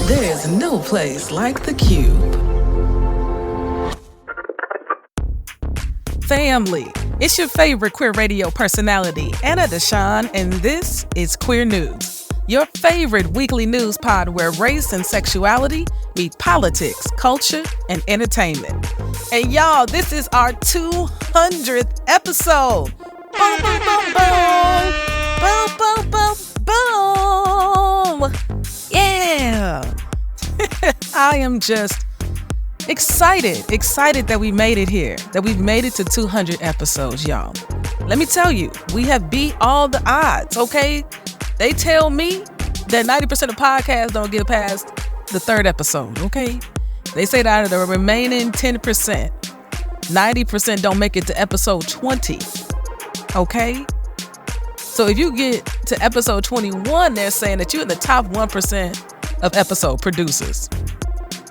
There's no place like the Qube. Family, it's your favorite queer radio personality, Anna DeShawn, and this is Queer News, your favorite weekly news pod where race and sexuality meet politics, culture, and entertainment. And y'all, this is our 200th episode. Boom, boom, boom, boom. Boom, boom, boom, boom. Yeah. I am just excited that we made it here, that we've made it to 200 episodes, y'all. Let me tell you, we have beat all the odds, okay? They tell me that 90% of podcasts don't get past the third episode, okay? They say that out of the remaining 10%, 90% don't make it to episode 20, okay? So if you get to episode 21, they're saying that you're in the top 1% of episode producers.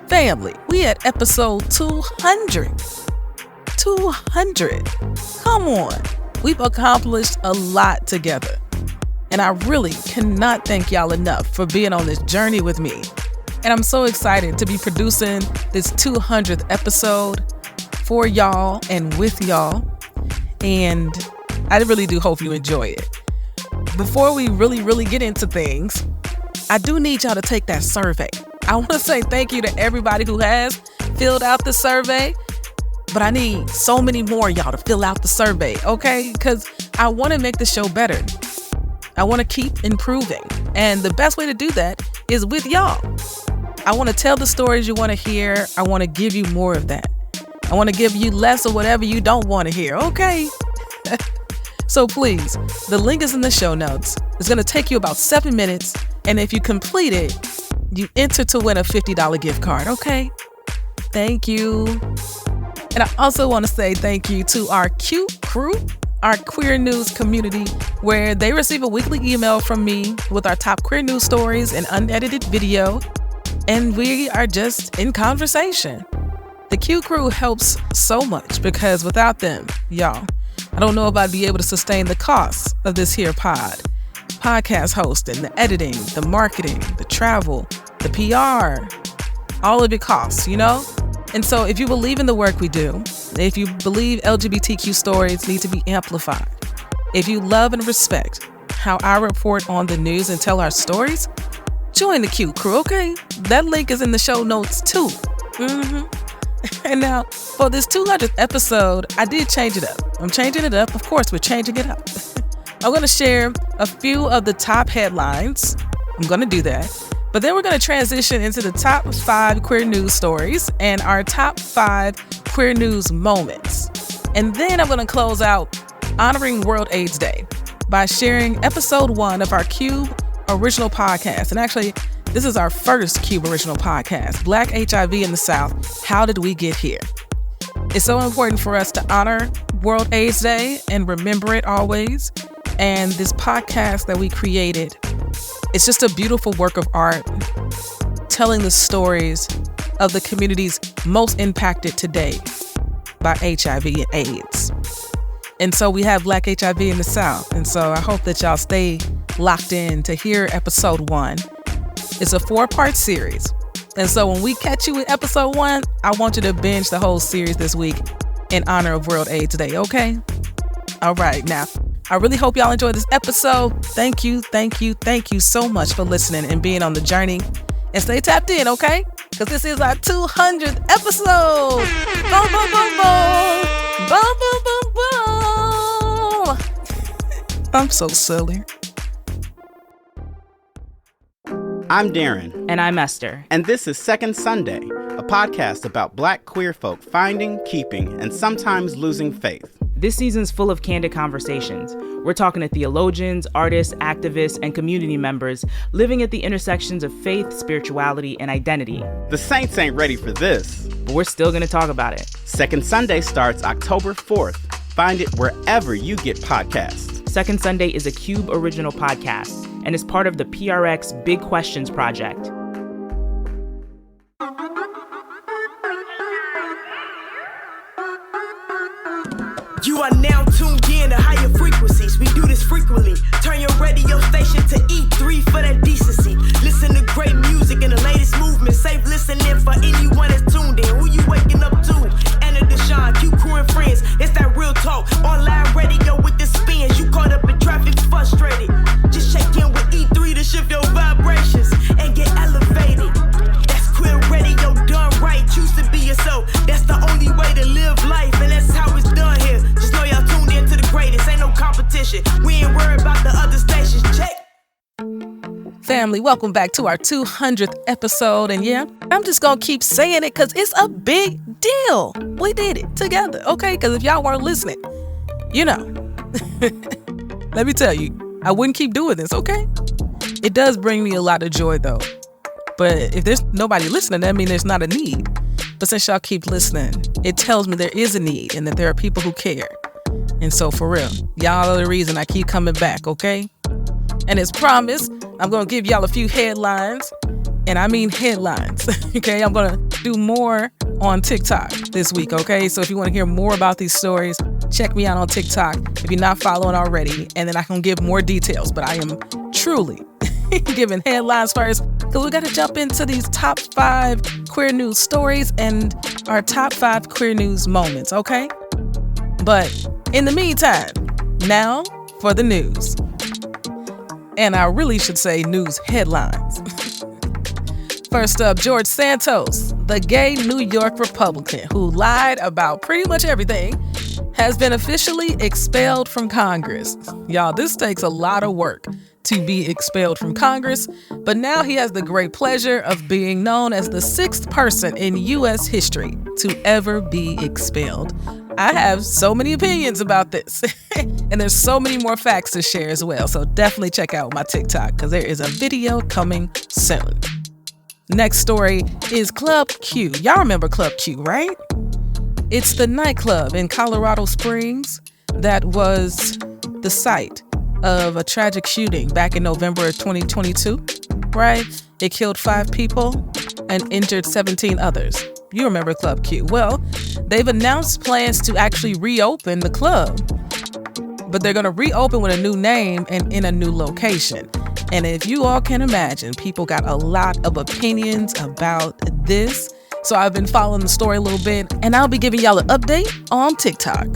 Family, we at episode 200. 200. Come on. We've accomplished a lot together. And I really cannot thank y'all enough for being on this journey with me. And I'm so excited to be producing this 200th episode for y'all and with y'all. And I really do hope you enjoy it. Before we really get into things, I do need y'all to take that survey. I want to say thank you to everybody who has filled out the survey, but I need so many more y'all to fill out the survey, okay? Because I want to make the show better. I want to keep improving. And the best way to do that is with y'all. I want to tell the stories you want to hear. I want to give you more of that. I want to give you less of whatever you don't want to hear, okay? So please, the link is in the show notes. It's going to take you about 7 minutes. And if you complete it, you enter to win a $50 gift card, okay? Thank you. And I also want to say thank you to our QCrew, our queer news community, where they receive a weekly email from me with our top queer news stories and unedited video. And we are just in conversation. The QCrew helps so much because without them, y'all, I don't know if I'd be able to sustain the costs of this here podcast hosting, the editing, the marketing, the travel, the PR, all of it costs, you know? And so if you believe in the work we do, if you believe LGBTQ stories need to be amplified, if you love and respect how I report on the news and tell our stories, join the QCrew, okay? That link is in the show notes too. And now, for this 200th episode, I did change it up. I'm changing it up. Of course, we're changing it up. I'm going to share a few of the top headlines. I'm going to do that. But then we're going to transition into the top 5 queer news stories and our top 5 queer news moments. And then I'm going to close out honoring World AIDS Day by sharing episode 1 of our Qube original podcast. And actually, this is our first Qube original podcast, Black HIV in the South, How Did We Get Here? It's so important for us to honor World AIDS Day and remember it always. And this podcast that we created, it's just a beautiful work of art, telling the stories of the communities most impacted today by HIV and AIDS. And so we have Black HIV in the South. And so I hope that y'all stay locked in to hear episode 1. It's a 4-part series. And so when we catch you with episode 1, I want you to binge the whole series this week in honor of World AIDS Day, okay? All right, now, I really hope y'all enjoyed this episode. Thank you so much for listening and being on the journey. And stay tapped in, okay? Because this is our 200th episode. Boom, boom, boom, boom. Boom, boom, boom, boom. I'm so silly. I'm Darren. And I'm Esther. And this is Second Sunday, a podcast about Black queer folk finding, keeping, and sometimes losing faith. This season's full of candid conversations. We're talking to theologians, artists, activists, and community members living at the intersections of faith, spirituality, and identity. The Saints ain't ready for this, but we're still going to talk about it. Second Sunday starts October 4th. Find it wherever you get podcasts. Second Sunday is a Qube original podcast and is part of the PRX Big Questions Project. You are now tuned in to higher frequencies. We do this frequently. Turn your radio station to E3 for that decency. Listen listen to great music and the latest movement. Safe listening for anyone that's tuned in. Who you waking up to? Anna DeShawn, QCrew and friends. It's that real talk. Online radio with the spins. You caught up in traffic, frustrated. Just check in with E3 to shift your vibrations and get elevated. That's queer radio done right. Choose to be yourself. That's the only way to live life, and that's how it's done here. Just know y'all tuned in to the greatest. Ain't no competition. We ain't worried about the other stations. Check. Family, welcome back to our 200th episode. And yeah, I'm just going to keep saying it because it's a big deal. We did it together, okay? Because if y'all weren't listening, you know, let me tell you, I wouldn't keep doing this, okay? It does bring me a lot of joy, though. But if there's nobody listening, that means there's not a need. But since y'all keep listening, it tells me there is a need and that there are people who care. And so for real, y'all are the reason I keep coming back, okay? And as promised, I'm going to give y'all a few headlines. And I mean headlines, okay? I'm going to do more on TikTok this week, okay? So if you want to hear more about these stories, check me out on TikTok if you're not following already. And then I can give more details. But I am truly giving headlines first because we got to jump into these top 5 queer news stories and our top 5 queer news moments, okay? But in the meantime, now for the news. And I really should say news headlines. First up, George Santos, the gay New York Republican who lied about pretty much everything, has been officially expelled from Congress. Y'all, this takes a lot of work to be expelled from Congress, but now he has the great pleasure of being known as the 6th person in U.S. history to ever be expelled. I have so many opinions about this, and there's so many more facts to share as well, so definitely check out my TikTok because there is a video coming soon. Next story is Club Qube. Y'all remember Club Qube, right? It's the nightclub in Colorado Springs that was the site of a tragic shooting back in November of 2022, right? It killed 5 people and injured 17 others. You remember Club Qube. Well, they've announced plans to actually reopen the club, but they're going to reopen with a new name and in a new location. And if you all can imagine, people got a lot of opinions about this. So I've been following the story a little bit, and I'll be giving y'all an update on TikTok.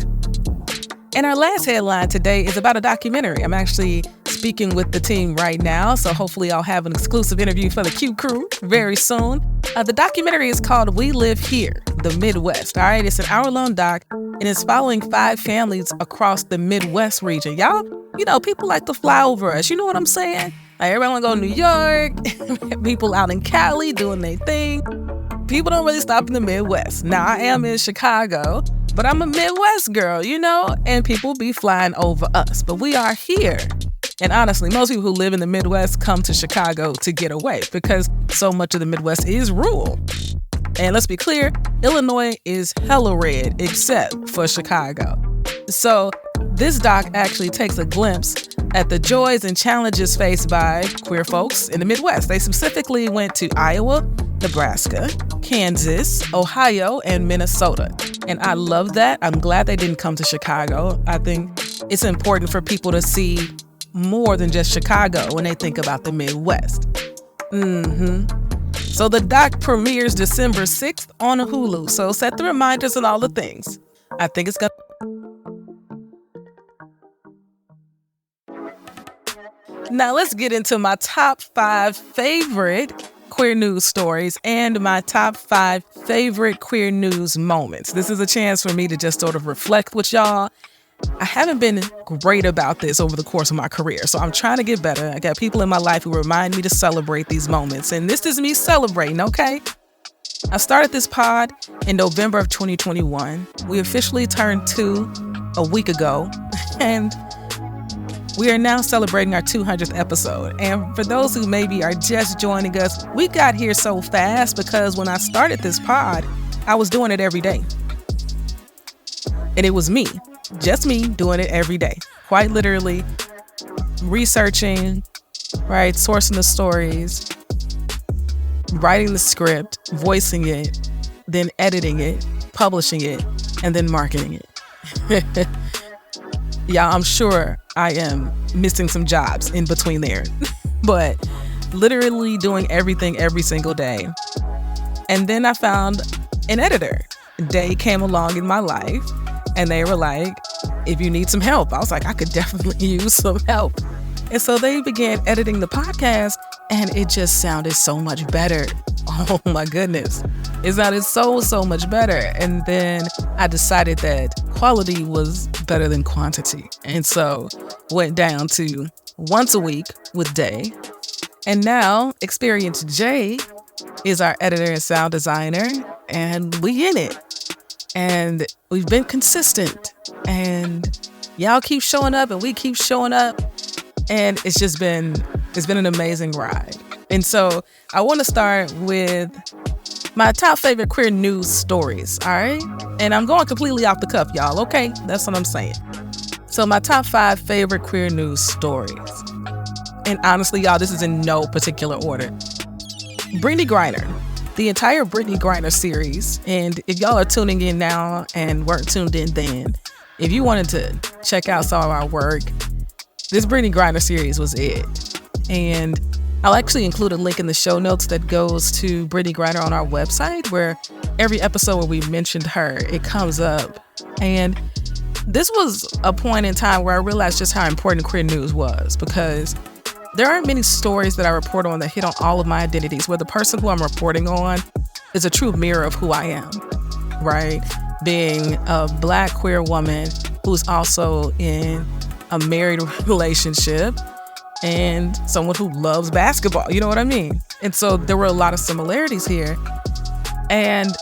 And our last headline today is about a documentary. I'm actually speaking with the team right now, so hopefully I'll have an exclusive interview for the QCrew very soon. The documentary is called We Live Here, the Midwest. All right, it's an hour-long doc, and it's following 5 families across the Midwest region. Y'all, you know, people like to fly over us. You know what I'm saying? Like, everybody want to go to New York, people out in Cali doing their thing. People don't really stop in the Midwest. Now, I am in Chicago, but I'm a Midwest girl, you know, and people be flying over us. But we are here. And honestly, most people who live in the Midwest come to Chicago to get away because so much of the Midwest is rural. And let's be clear, Illinois is hella red except for Chicago. So this doc actually takes a glimpse at the joys and challenges faced by queer folks in the Midwest. They specifically went to Iowa, Nebraska, Kansas, Ohio, and Minnesota. And I love that. I'm glad they didn't come to Chicago. I think it's important for people to see more than just Chicago when they think about the Midwest. So the doc premieres December 6th on Hulu. So set the reminders and all the things. I think it's gonna. Now let's get into my top 5 favorite queer news stories and my top 5 favorite queer news moments. This is a chance for me to just sort of reflect with y'all. I haven't been great about this over the course of my career, so I'm trying to get better. I got people in my life who remind me to celebrate these moments, and this is me celebrating, okay? I started this pod in November of 2021. We officially turned 2 a week ago, and we are now celebrating our 200th episode. And for those who maybe are just joining us, we got here so fast because when I started this pod, I was doing it every day. And it was me, just me doing it every day. Quite literally researching, right, sourcing the stories, writing the script, voicing it, then editing it, publishing it, and then marketing it. Yeah, I'm sure I am missing some jobs in between there. But literally doing everything every single day. And then I found an editor. They came along in my life and they were like, if you need some help. I was like, I could definitely use some help. And so they began editing the podcast and it just sounded so much better. Oh my goodness. It sounded so much better. And then I decided that quality was better than quantity. And so went down to once a week with Day. And now Experience J is our editor and sound designer, and we in it. And we've been consistent, and y'all keep showing up and we keep showing up. And it's been an amazing ride. And so I want to start with my top favorite queer news stories, all right? And I'm going completely off the cuff, y'all, okay? That's what I'm saying. So my top 5 favorite queer news stories. And honestly, y'all, this is in no particular order. Brittany Griner, the entire Brittany Griner series. And if y'all are tuning in now and weren't tuned in then, if you wanted to check out some of our work, this Brittany Griner series was it. And I'll actually include a link in the show notes that goes to Brittany Griner on our website, where every episode where we mentioned her, it comes up. And this was a point in time where I realized just how important queer news was, because there aren't many stories that I report on that hit on all of my identities, where the person who I'm reporting on is a true mirror of who I am, right? Being a Black queer woman who's also in a married relationship and someone who loves basketball, you know what I mean? And so there were a lot of similarities here. And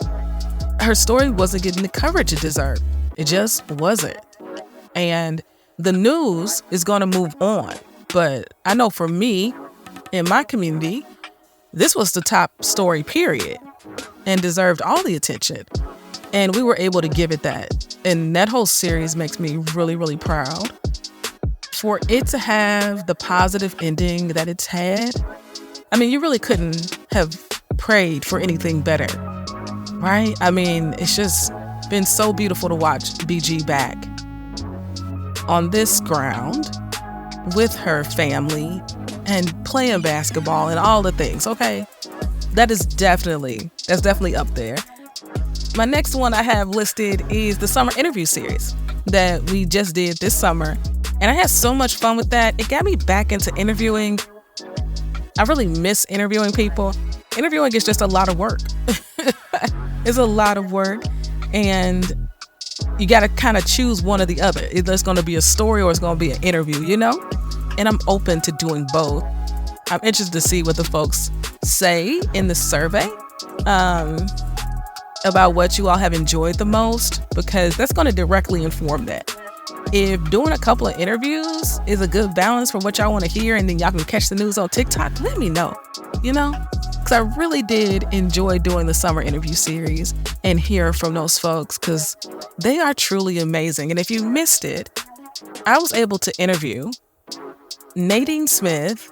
her story wasn't getting the coverage it deserved. It just wasn't. And the news is going to move on. But I know for me, in my community, this was the top story, period, and deserved all the attention. And we were able to give it that. And that whole series makes me really, really proud. For it to have the positive ending that it's had, I mean, you really couldn't have prayed for anything better, right? I mean, it's just been so beautiful to watch BG back on this ground with her family and playing basketball and all the things, okay? That's definitely up there. My next one I have listed is the summer interview series that we just did this summer. And I had so much fun with that. It got me back into interviewing. I really miss interviewing people. Interviewing is just a lot of work. It's a lot of work. And you got to kind of choose one or the other. Either it's going to be a story or it's going to be an interview, you know? And I'm open to doing both. I'm interested to see what the folks say in the survey about what you all have enjoyed the most, because that's going to directly inform that. If doing a couple of interviews is a good balance for what y'all want to hear and then y'all can catch the news on TikTok, let me know, you know? Because I really did enjoy doing the summer interview series and hear from those folks, because they are truly amazing. And if you missed it, I was able to interview Nadine Smith,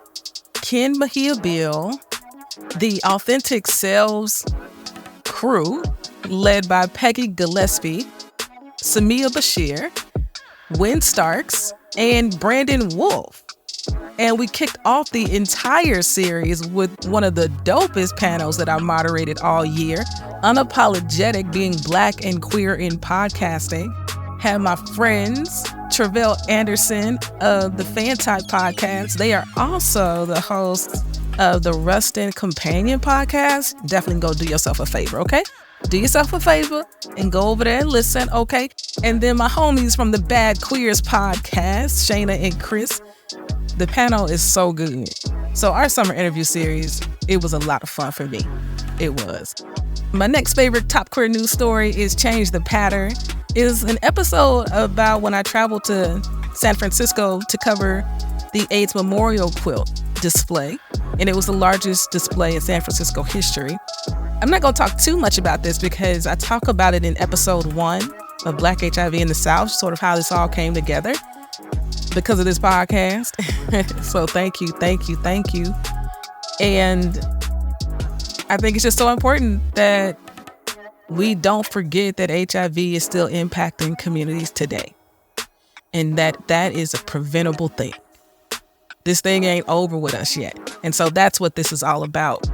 Ken Mejia Bill, the Authentic Selves crew, led by Peggy Gillespie, Samia Bashir, Wynn Starks, and Brandon Wolf. And we kicked off the entire series with one of the dopest panels that I moderated all year, Unapologetic Being Black and Queer in Podcasting. Had my friends, Travell Anderson of the Fan Type Podcast. They are also the hosts of the Rustin Companion Podcast. Definitely go do yourself a favor, okay? Do yourself a favor and go over there and listen, okay? And then my homies from the Bad Queers Podcast, Shayna and Chris. The panel is so good. So our summer interview series, it was a lot of fun for me. It was. My next favorite top queer news story is Change the Pattern. It is an episode about when I traveled to San Francisco to cover the AIDS Memorial Quilt display. And it was the largest display in San Francisco history. I'm not going to talk too much about this because I talk about it in episode 1 of Black HIV in the South, sort of how this all came together because of this podcast. So thank you. And I think it's just so important that we don't forget that HIV is still impacting communities today, and that is a preventable thing. This thing ain't over with us yet. And so that's what this is all about.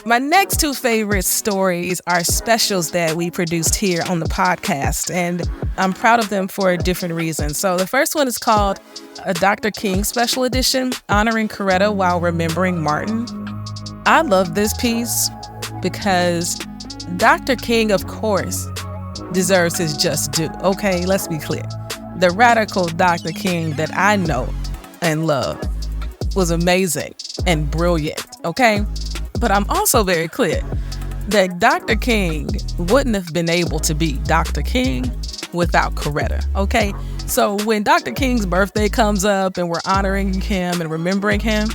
My next two favorite stories are specials that we produced here on the podcast, and I'm proud of them for different reasons. So the first one is called a Dr. King Special Edition, honoring Coretta while remembering Martin. I love this piece because Dr. King, of course, deserves his just due. Okay, let's be clear. The radical Dr. King that I know and love was amazing and brilliant, okay? But I'm also very clear that Dr. King wouldn't have been able to be Dr. King without Coretta, okay? So when Dr. King's birthday comes up and we're honoring him and remembering him,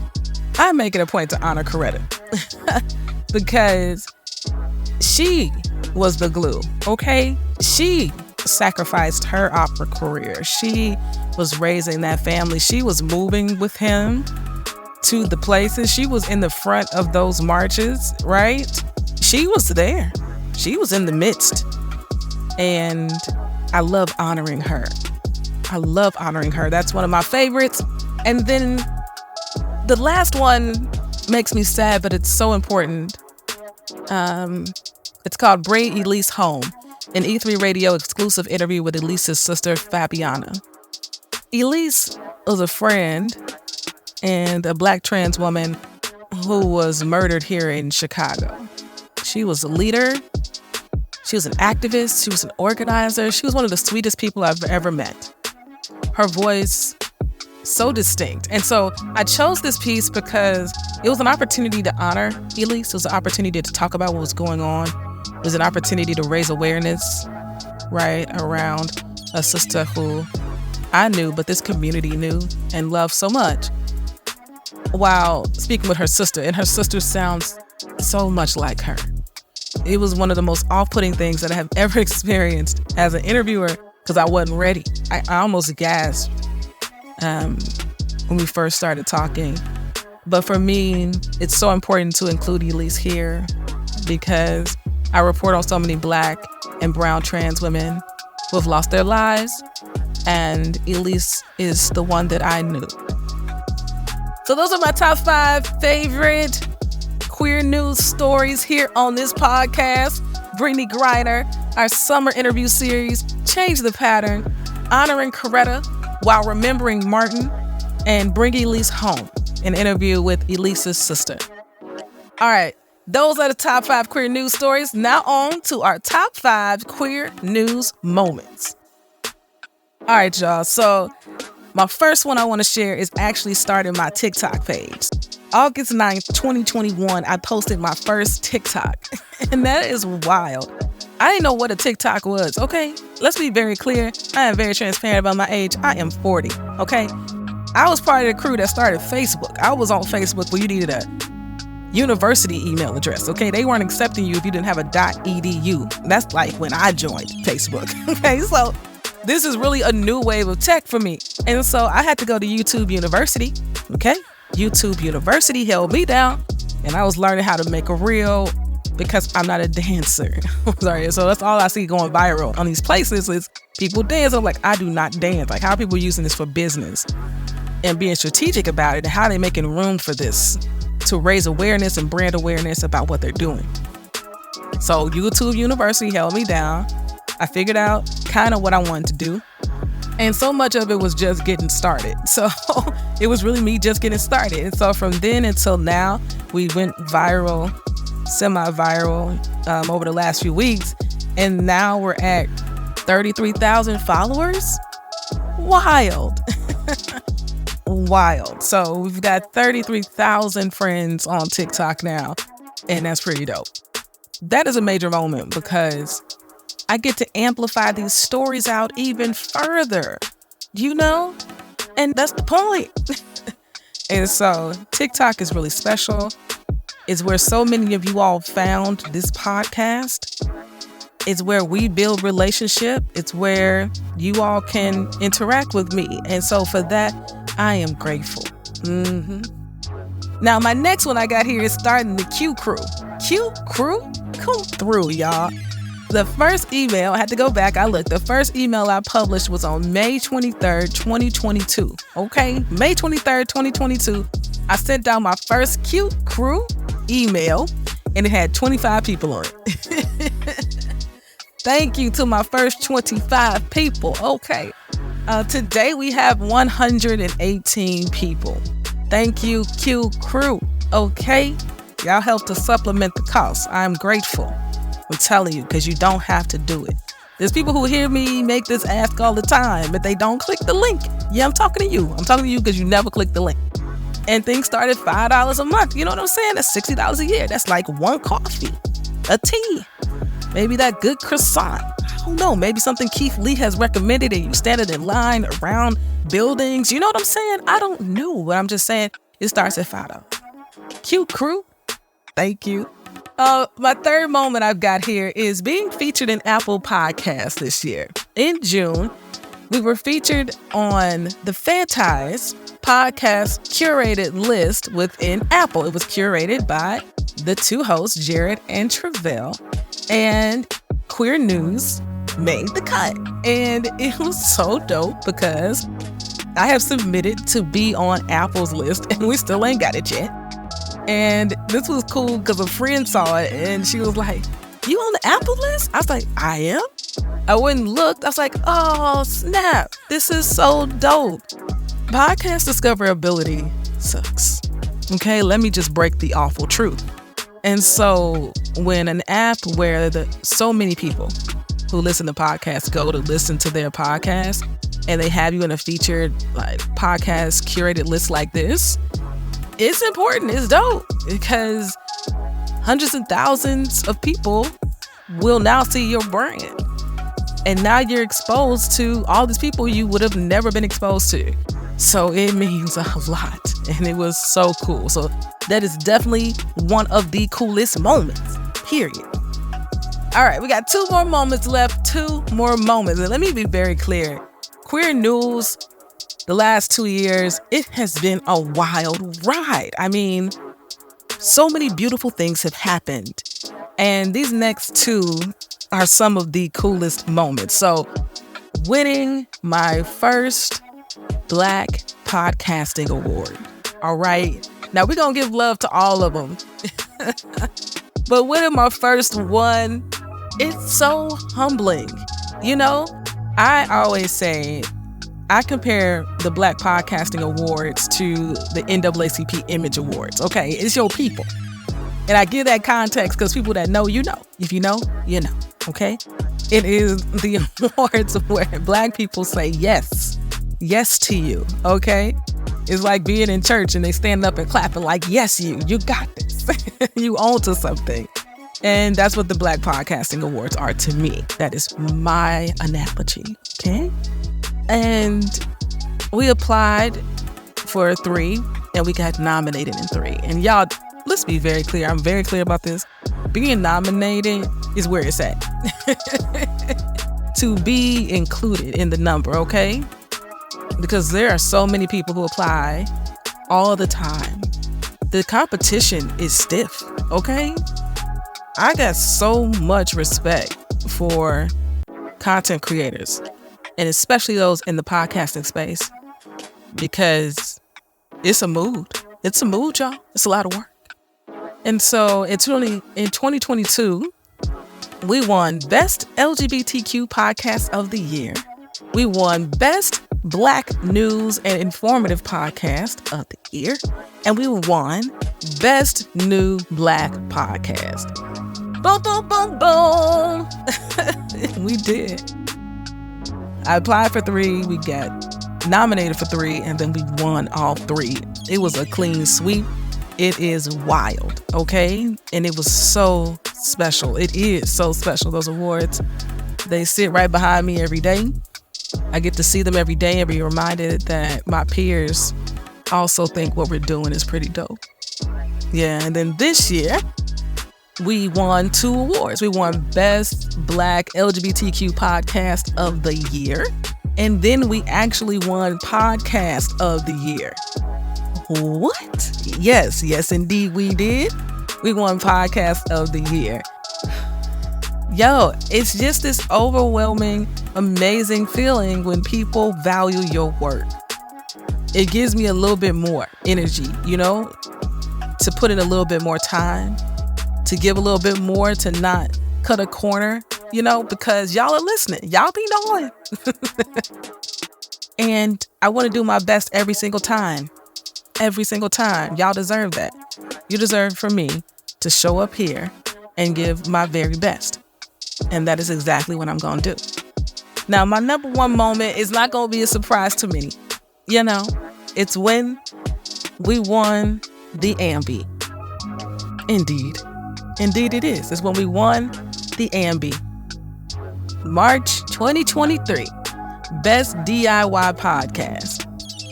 I make it a point to honor Coretta because she was the glue, okay? She sacrificed her opera career. She was raising that family. She was moving with him to the places. She was in the front of those marches, right? She was there. She was in the midst. And I love honoring her. I love honoring her. That's one of my favorites. And then the last one makes me sad, but it's so important. It's called Bring Elise Home, an E3 Radio exclusive interview with Elise's sister, Fabiana. Elise was a friend and a Black trans woman who was murdered here in Chicago. She was a leader. She was an activist. She was an organizer. She was one of the sweetest people I've ever met. Her voice, so distinct. And so I chose this piece because it was an opportunity to honor Elise. It was an opportunity to talk about what was going on. It was an opportunity to raise awareness, right, around a sister who I knew, but this community knew and loved so much, while speaking with her sister. And her sister sounds so much like her. It was one of the most off-putting things that I have ever experienced as an interviewer because I wasn't ready. I almost gasped when we first started talking. But for me, it's so important to include Elise here because I report on so many Black and brown trans women who have lost their lives, and Elise is the one that I knew. So those are my top 5 favorite queer news stories here on this podcast. Brittany Griner, our summer interview series, Change the Pattern, honoring Coretta while remembering Martin, and Bring Elise Home, an interview with Elise's sister. All right, those are the top 5 queer news stories. Now on to our top 5 queer news moments. All right, y'all. So my first one I want to share is actually starting my TikTok page. August 9th, 2021, I posted my first TikTok. And that is wild. I didn't know what a TikTok was, okay? Let's be very clear. I am very transparent about my age. I am 40, okay? I was part of the crew that started Facebook. I was on Facebook where you needed a university email address, okay? They weren't accepting you if you didn't have a .edu. That's like when I joined Facebook, okay? So this is really a new wave of tech for me. And so I had to go to YouTube University, okay? YouTube University held me down, and I was learning how to make a reel because I'm not a dancer. Sorry, so that's all I see going viral on these places is people dance. I'm like, I do not dance. Like, how are people using this for business and being strategic about it, and how are they making room for this to raise awareness and brand awareness about what they're doing? So YouTube University held me down. I figured out kind of what I wanted to do. And so much of it was just getting started. So it was really me just getting started. And so from then until now, we went viral, semi-viral over the last few weeks. And now we're at 33,000 followers. Wild. Wild. So we've got 33,000 friends on TikTok now. And that's pretty dope. That is a major moment because I get to amplify these stories out even further, you know? And that's the point. And so TikTok is really special. It's where so many of you all found this podcast. It's where we build relationship. It's where you all can interact with me. And so for that, I am grateful. Now, my next one I got here is starting the QCrew. QCrew? Come through, y'all. The first email, I had to go back, I looked. The first email I published was on May 23rd, 2022. Okay? May 23rd, 2022. I sent out my first QCrew email, and it had 25 people on it. Thank you to my first 25 people. Okay. Today we have 118 people. Thank you, QCrew. Okay. Y'all help to supplement the cost. I'm grateful. I'm telling you, because you don't have to do it. There's people who hear me make this ask all the time, but they don't click the link. Yeah, I'm talking to you. I'm talking to you because you never click the link. And things start at $5 a month. You know what I'm saying? That's $60 a year. That's like one coffee, a tea, maybe that good croissant. I don't know. Maybe something Keith Lee has recommended and you standing in line around buildings. You know what I'm saying? I don't know, but I'm just saying it starts at $5. QCrew, thank you. My third moment I've got here is being featured in Apple Podcasts this year. In June, we were featured on the Fantize podcast curated list within Apple. It was curated by the two hosts, Jared and Travell, and Queer News made the cut. And it was so dope because I have submitted to be on Apple's list and we still ain't got it yet. And this was cool because a friend saw it and she was like, "You on the Apple list?" I was like, "I am." I went and looked. I was like, "Oh, snap. This is so dope." Podcast discoverability sucks. Okay, let me just break the awful truth. And so when an app where so many people who listen to podcasts go to listen to their podcast and they have you in a featured like podcast curated list like this, it's important. It's dope because hundreds and thousands of people will now see your brand. And now you're exposed to all these people you would have never been exposed to. So it means a lot. And it was so cool. So that is definitely one of the coolest moments, period. All right, we got 2 more moments left. 2 more moments. And let me be very clear. Queer News, the last 2 years, it has been a wild ride. I mean, so many beautiful things have happened. And these next 2 are some of the coolest moments. So winning my first Black Podcasting Award. All right. Now we're going to give love to all of them. But winning my first one, it's so humbling. You know, I always say, I compare the Black Podcasting Awards to the NAACP Image Awards. Okay, it's your people. And I give that context because people that know, you know. If you know, you know. Okay? It is the awards where Black people say yes. Yes to you. Okay? It's like being in church and they stand up and clapping like, yes, you got this. You own to something. And that's what the Black Podcasting Awards are to me. That is my analogy. Okay? And we applied for 3 and we got nominated in 3. And y'all, let's be very clear. I'm very clear about this. Being nominated is where it's at. To be included in the number, okay? Because there are so many people who apply all the time. The competition is stiff, okay? I got so much respect for content creators, and especially those in the podcasting space, because it's a mood. It's a mood, y'all. It's a lot of work. And so it's really in 2022, we won Best LGBTQ Podcast of the Year. We won Best Black News and Informative Podcast of the Year. And we won Best New Black Podcast. Boom, boom, boom, boom. We did. I applied for 3. We got nominated for 3. And then we won all 3. It was a clean sweep. It is wild, okay? And it was so special. It is so special, those awards. They sit right behind me every day. I get to see them every day and be reminded that my peers also think what we're doing is pretty dope. Yeah, and then this year, we won 2 awards. We won Best Black LGBTQ Podcast of the Year. And then we actually won Podcast of the Year. What? Yes, indeed we did. We won Podcast of the Year. Yo, it's just this overwhelming, amazing feeling when people value your work. it gives me a little bit more energy, to put in a little bit more time, to give a little bit more, to not cut a corner, because y'all are listening. Y'all be knowing. And I want to do my best every single time. Every single time. Y'all deserve that. You deserve for me to show up here and give my very best. And that is exactly what I'm going to do. Now, my number one moment is not going to be a surprise to many. It's when we won the Ambie. Indeed it is. It's when we won the Ambie. March 2023. Best DIY podcast.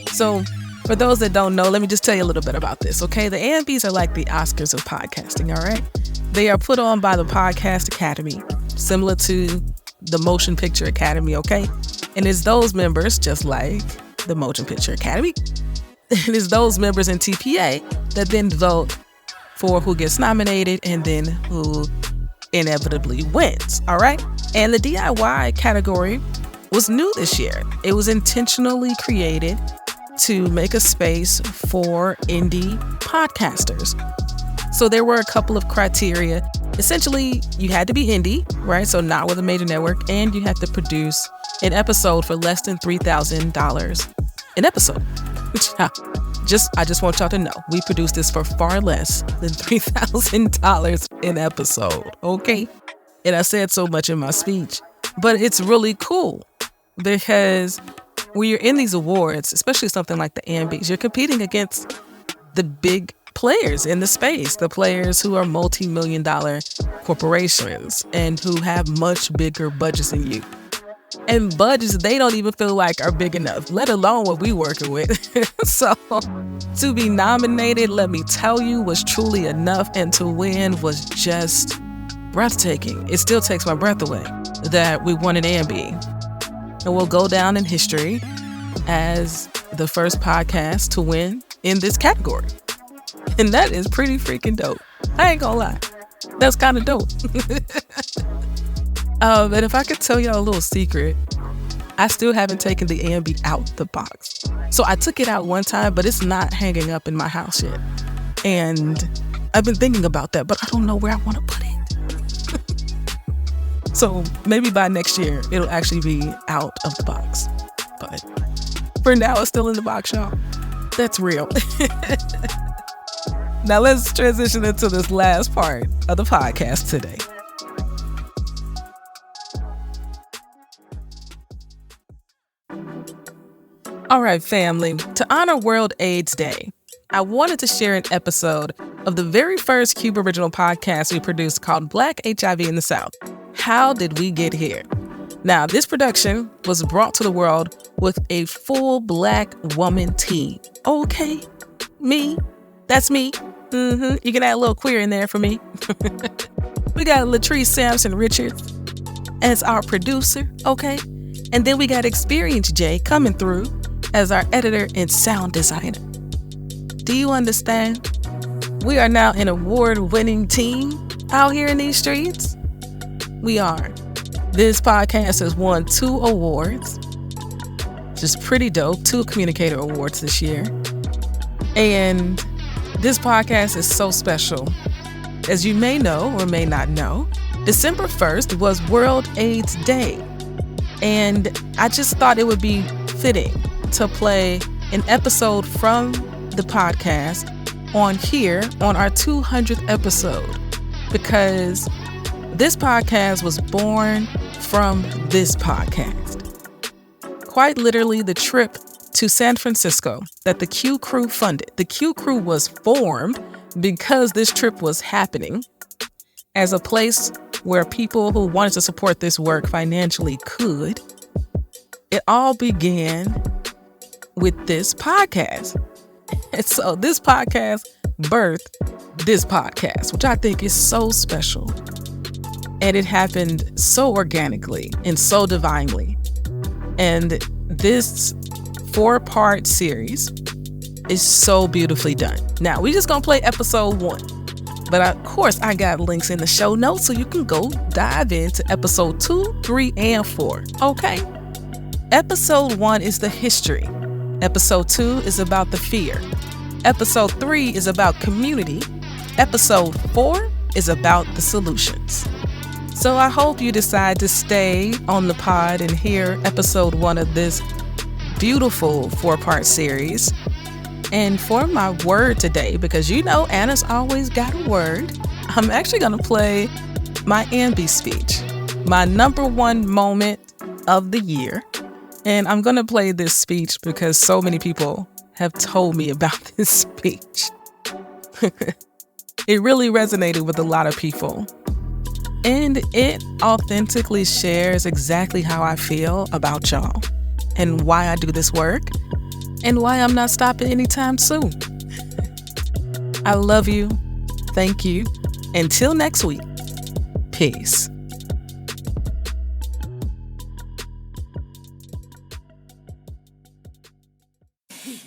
So, for those that don't know, let me just tell you a little bit about this, okay? The Ambies are like the Oscars of podcasting, all right? They are put on by the Podcast Academy, similar to the Motion Picture Academy, okay? And it's those members, just like the Motion Picture Academy, it is those members in TPA that then vote for who gets nominated and then who inevitably wins, all right? And the DIY category was new this year. It was intentionally created to make a space for indie podcasters. So there were a couple of criteria. Essentially, you had to be indie, right? So not with a major network, and you had to produce an episode for less than $3,000 an episode. I just want y'all to know, we produced this for far less than $3,000 an episode, okay? And I said so much in my speech, but it's really cool because when you're in these awards, especially something like the Ambies, you're competing against the big players in the space, the players who are multi-million-dollar corporations and who have much bigger budgets than you. And budgets they don't even feel like are big enough, let alone what we working with. So to be nominated, let me tell you, was truly enough, and to win was just breathtaking. It still takes my breath away that we won an Ambie. And we'll go down in history as the first podcast to win in this category. And that is pretty freaking dope. I ain't gonna lie. That's kind of dope. And if I could tell y'all a little secret, I still haven't taken the Ambie out the box. So I took it out one time, but it's not hanging up in my house yet. And I've been thinking about that, but I don't know where I want to put it. So maybe by next year, it'll actually be out of the box. But for now, it's still in the box, y'all. That's real. Now let's transition into this last part of the podcast today. All right, family. To honor World AIDS Day, I wanted to share an episode of the very first Qube original podcast we produced called Black HIV in the South. How did we get here? Now, this production was brought to the world with a full Black woman team. Okay, me. That's me. You can add a little queer in there for me. We got Latrice Sampson Richards as our producer, okay? And then we got Experience J coming through as our editor and sound designer. Do you understand? We are now an award-winning team out here in these streets. We are. This podcast has won 2 awards. Just pretty dope. 2 Communicator Awards this year. And this podcast is so special. As you may know or may not know, December 1st was World AIDS Day. And I just thought it would be fitting to play an episode from the podcast on here on our 200th episode, because this podcast was born from this podcast. Quite literally, the trip to San Francisco that the QCrew funded. The QCrew was formed because this trip was happening as a place where people who wanted to support this work financially could. It all began with this podcast. And so this podcast birthed this podcast, which I think is so special. And it happened so organically and so divinely. And this 4-part series is so beautifully done. Now, we're just going to play episode 1. But of course, I got links in the show notes so you can go dive into episode 2, 3, and 4. Okay? Episode 1 is the history Episode 2 is about the fear. Episode 3 is about community. Episode 4 is about the solutions. So I hope you decide to stay on the pod and hear episode 1 of this beautiful 4-part series. And for my word today, because you know Anna's always got a word, I'm actually going to play my Ambie speech, my number 1 moment of the year. And I'm going to play this speech because so many people have told me about this speech. It really resonated with a lot of people. And it authentically shares exactly how I feel about y'all and why I do this work and why I'm not stopping anytime soon. I love you. Thank you. Until next week. Peace.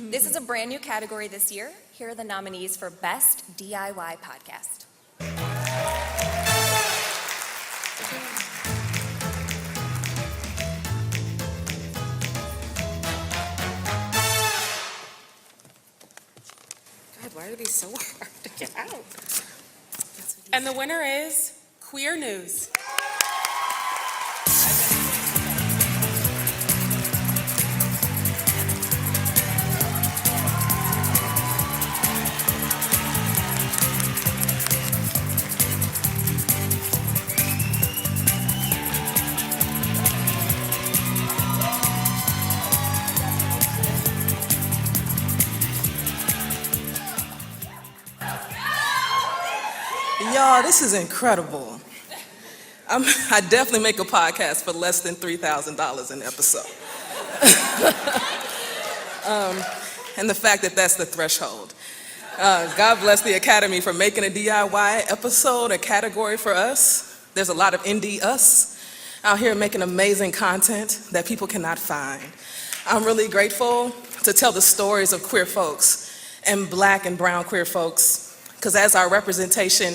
This is a brand new category this year. Here are the nominees for Best DIY Podcast. God, why are these so hard to get out? And the winner is Queer News. Y'all, this is incredible. I definitely make a podcast for less than $3,000 an episode. And the fact that that's the threshold. God bless the Academy for making a DIY episode a category for us. There's a lot of indie us out here making amazing content that people cannot find. I'm really grateful to tell the stories of queer folks and Black and brown queer folks, because as our representation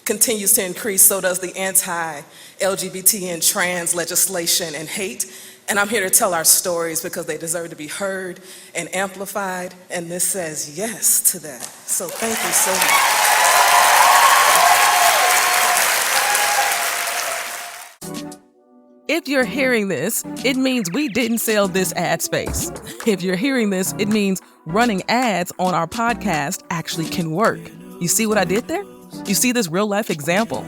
continues to increase, so does the anti-LGBT and trans legislation and hate. And I'm here to tell our stories because they deserve to be heard and amplified, and this says yes to that. So thank you so much. If you're hearing this, it means we didn't sell this ad space. If you're hearing this, it means running ads on our podcast actually can work. You see what I did there? You see this real life example?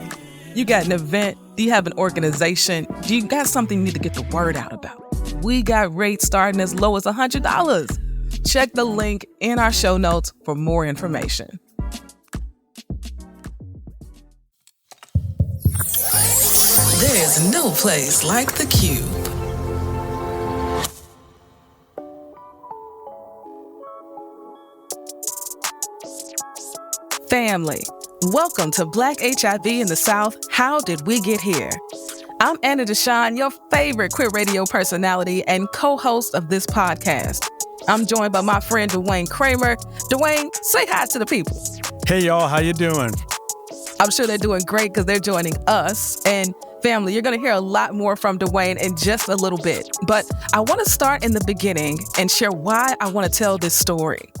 You got an event, do you have an organization, do you got something you need to get the word out about? We got rates starting as low as $100. Check the link in our show notes for more information. There is no place like the Qube. Family, welcome to Black HIV in the South. How did we get here? I'm Anna DeShawn, your favorite queer radio personality and co-host of this podcast. I'm joined by my friend Dwayne Kramer. Dwayne, say hi to the people. Hey y'all, how you doing? I'm sure they're doing great because they're joining us. And family, you're going to hear a lot more from Dwayne in just a little bit. But I want to start in the beginning and share why I want to tell this story.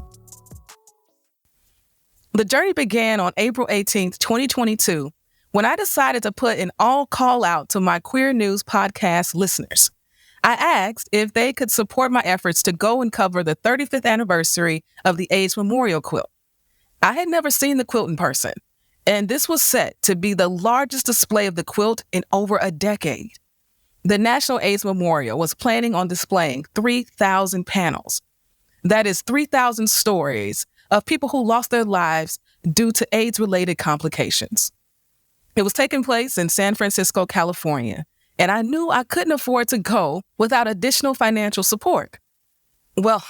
The journey began on April 18th, 2022, when I decided to put an all call out to my Queer News podcast listeners. I asked if they could support my efforts to go and cover the 35th anniversary of the AIDS Memorial Quilt. I had never seen the quilt in person, and this was set to be the largest display of the quilt in over a decade. The National AIDS Memorial was planning on displaying 3,000 panels. That is 3,000 stories of people who lost their lives due to AIDS-related complications. It was taking place in San Francisco, California, and I knew I couldn't afford to go without additional financial support. Well,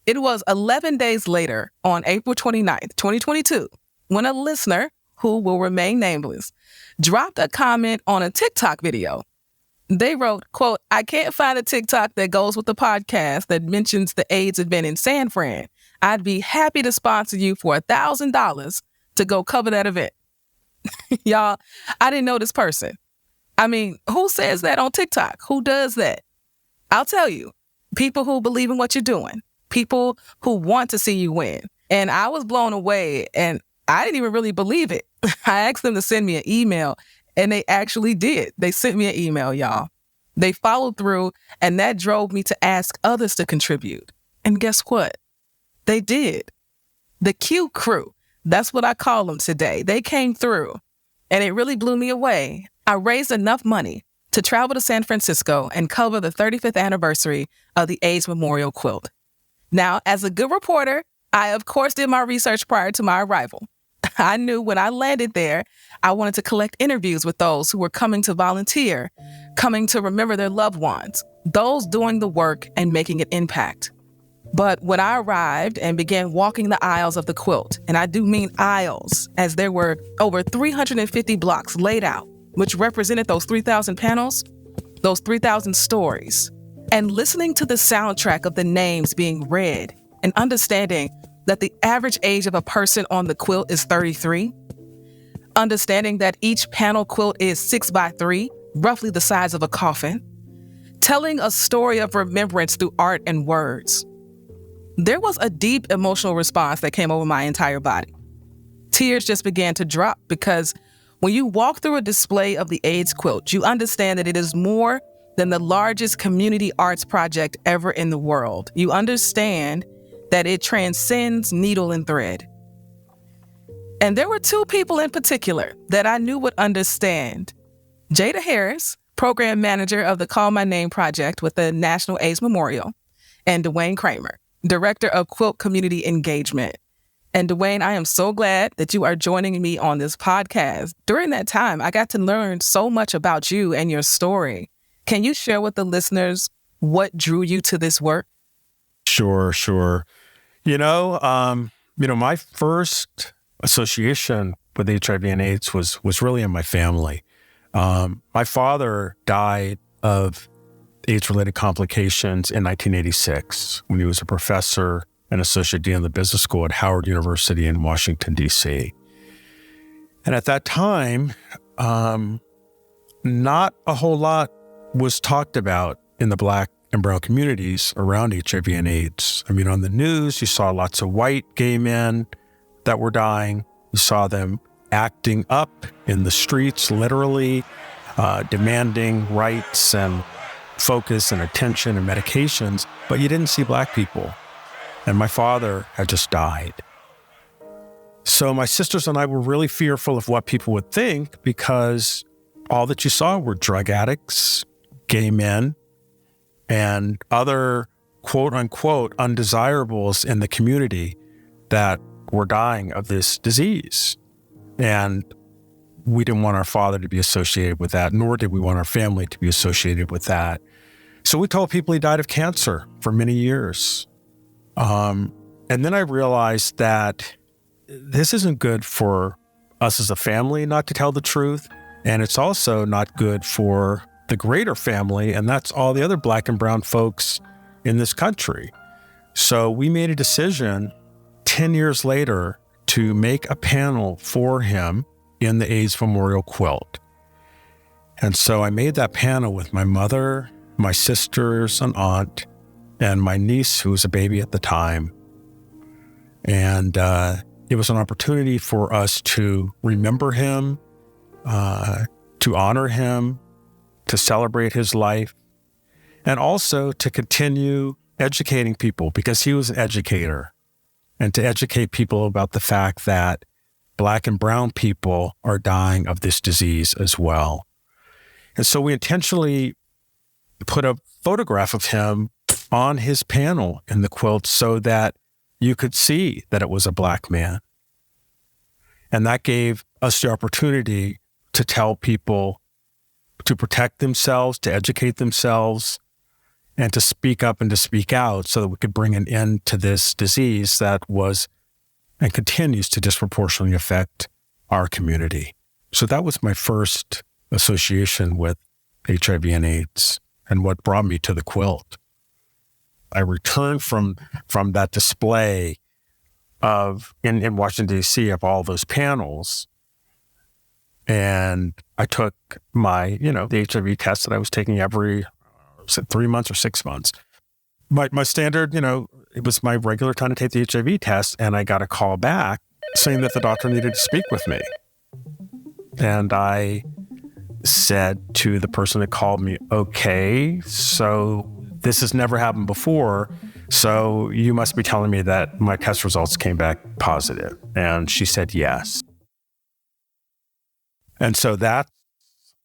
it was 11 days later, on April 29th, 2022, when a listener, who will remain nameless, dropped a comment on a TikTok video. They wrote, quote, "I can't find a TikTok that goes with the podcast that mentions the AIDS event in San Fran. I'd be happy to sponsor you for $1,000 to go cover that event." Y'all, I didn't know this person. I mean, who says that on TikTok? Who does that? I'll tell you, people who believe in what you're doing, people who want to see you win. And I was blown away, and I didn't even really believe it. I asked them to send me an email, and they actually did. They sent me an email, y'all. They followed through, and that drove me to ask others to contribute. And guess what? They did. The QCrew, that's what I call them today. They came through, and it really blew me away. I raised enough money to travel to San Francisco and cover the 35th anniversary of the AIDS Memorial Quilt. Now, as a good reporter, I, of course, did my research prior to my arrival. I knew when I landed there, I wanted to collect interviews with those who were coming to volunteer, coming to remember their loved ones, those doing the work and making an impact. But when I arrived and began walking the aisles of the quilt, and I do mean aisles, as there were over 350 blocks laid out, which represented those 3,000 panels, those 3,000 stories, and listening to the soundtrack of the names being read and understanding that the average age of a person on the quilt is 33, understanding that each panel quilt is 6x3, roughly the size of a coffin, telling a story of remembrance through art and words. There was a deep emotional response that came over my entire body. Tears just began to drop because when you walk through a display of the AIDS quilt, you understand that it is more than the largest community arts project ever in the world. You understand that it transcends needle and thread. And there were two people in particular that I knew would understand. Jada Harris, program manager of the Call My Name project with the National AIDS Memorial, and Dwayne Kramer, director of Quilt Community Engagement. And Dwayne, I am so glad that you are joining me on this podcast. During that time, I got to learn so much about you and your story. Can you share with the listeners what drew you to this work? Sure. My first association with HIV and AIDS was really in my family. My father died of AIDS-related complications in 1986 when he was a professor and associate dean of the business school at Howard University in Washington, D.C. And at that time, not a whole lot was talked about in the Black and brown communities around HIV and AIDS. I mean, on the news, you saw lots of white gay men that were dying. You saw them acting up in the streets, literally, demanding rights and focus and attention and medications, but you didn't see Black people. And my father had just died. So my sisters and I were really fearful of what people would think because all that you saw were drug addicts, gay men, and other quote-unquote undesirables in the community that were dying of this disease. And we didn't want our father to be associated with that, nor did we want our family to be associated with that. So we told people he died of cancer for many years. And then I realized that this isn't good for us as a family not to tell the truth. And it's also not good for the greater family, and that's all the other Black and brown folks in this country. So we made a decision 10 years later to make a panel for him in the AIDS Memorial Quilt. And so I made that panel with my mother, my sisters, an aunt, and my niece, who was a baby at the time. And it was an opportunity for us to remember him, to honor him, to celebrate his life, and also to continue educating people because he was an educator, and to educate people about the fact that Black and brown people are dying of this disease as well. And so we intentionally put a photograph of him on his panel in the quilt so that you could see that it was a Black man. And that gave us the opportunity to tell people to protect themselves, to educate themselves, and to speak up and to speak out so that we could bring an end to this disease that was and continues to disproportionately affect our community. So that was my first association with HIV and AIDS and what brought me to the quilt. I returned from that display of in Washington, D.C. of all those panels. And I took my, the HIV test that I was taking every 3 months or 6 months. my standard, it was my regular time to take the HIV test, and I got a call back saying that the doctor needed to speak with me. And I said to the person that called me, okay, so this has never happened before, so you must be telling me that my test results came back positive. And she said yes. And so that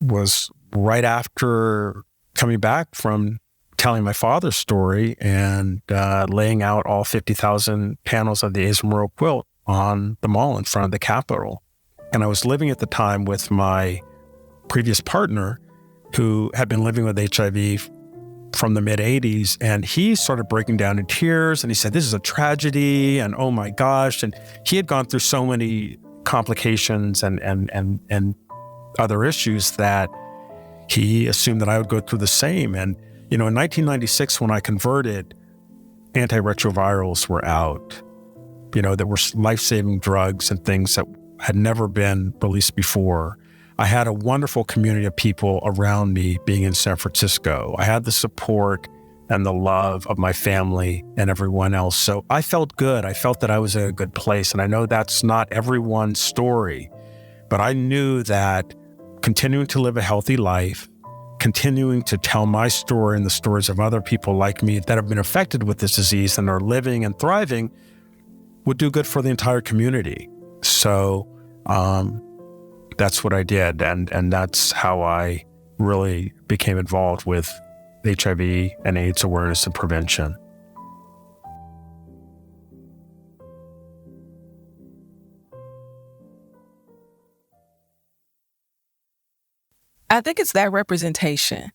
was right after coming back from telling my father's story and laying out all 50,000 panels of the Ace Memorial quilt on the mall in front of the Capitol. And I was living at the time with my previous partner who had been living with HIV from the mid-'80s, and he started breaking down in tears, and he said, this is a tragedy, and oh my gosh. And he had gone through so many complications and other issues that he assumed that I would go through the same. And, in 1996, when I converted, antiretrovirals were out. There were life-saving drugs and things that had never been released before. I had a wonderful community of people around me being in San Francisco. I had the support and the love of my family and everyone else. So I felt good. I felt that I was in a good place. And I know that's not everyone's story, but I knew that continuing to live a healthy life, continuing to tell my story and the stories of other people like me that have been affected with this disease and are living and thriving would do good for the entire community. So that's what I did. And that's how I really became involved with HIV and AIDS awareness and prevention. I think it's that representation,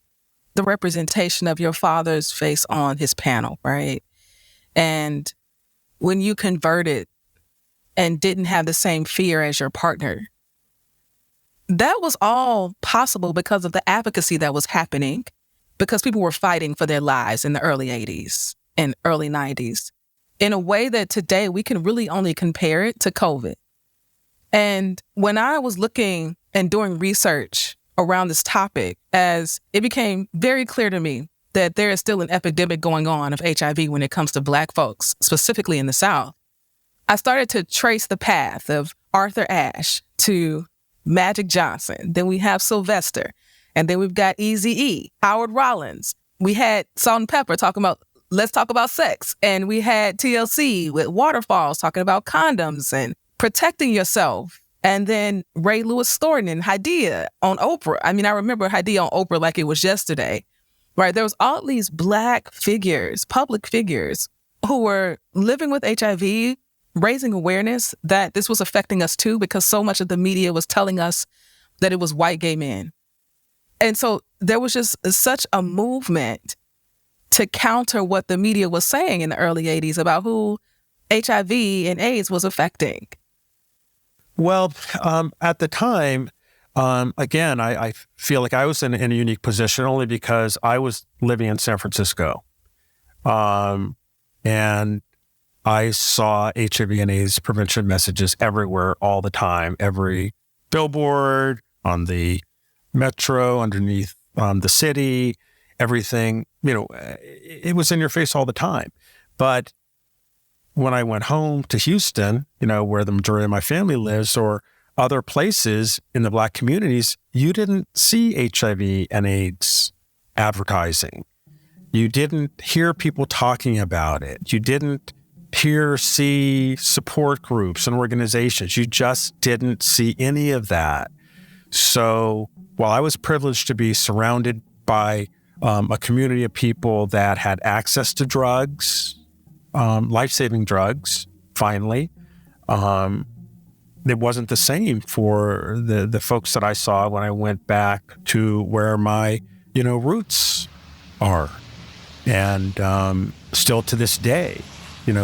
the representation of your father's face on his panel, right? And when you converted and didn't have the same fear as your partner, that was all possible because of the advocacy that was happening, because people were fighting for their lives in the early 80s and early 90s in a way that today we can really only compare it to COVID. And when I was looking and doing research around this topic, as it became very clear to me that there is still an epidemic going on of HIV when it comes to Black folks, specifically in the South, I started to trace the path of Arthur Ashe to Magic Johnson. Then we have Sylvester. And then we've got Eazy-E, Howard Rollins. We had Salt and Pepper talking about, let's talk about sex. And we had TLC with Waterfalls talking about condoms and protecting yourself. And then Ray Lewis Thornton and Hadea on Oprah. I mean, I remember Hadea on Oprah like it was yesterday, right? There was all these Black figures, public figures, who were living with HIV, raising awareness that this was affecting us too, because so much of the media was telling us that it was white gay men. And so there was just such a movement to counter what the media was saying in the early 80s about who HIV and AIDS was affecting. Well, at the time, again, I feel like I was in a unique position only because I was living in San Francisco. And I saw HIV and AIDS prevention messages everywhere all the time, every billboard, on the metro, underneath the city, everything, it was in your face all the time. But when I went home to Houston, where the majority of my family lives, or other places in the Black communities, you didn't see HIV and AIDS advertising. You didn't hear people talking about it. You didn't see support groups and organizations. You just didn't see any of that. So while I was privileged to be surrounded by a community of people that had access to drugs, life-saving drugs, finally, it wasn't the same for the folks that I saw when I went back to where my, roots are. And still to this day,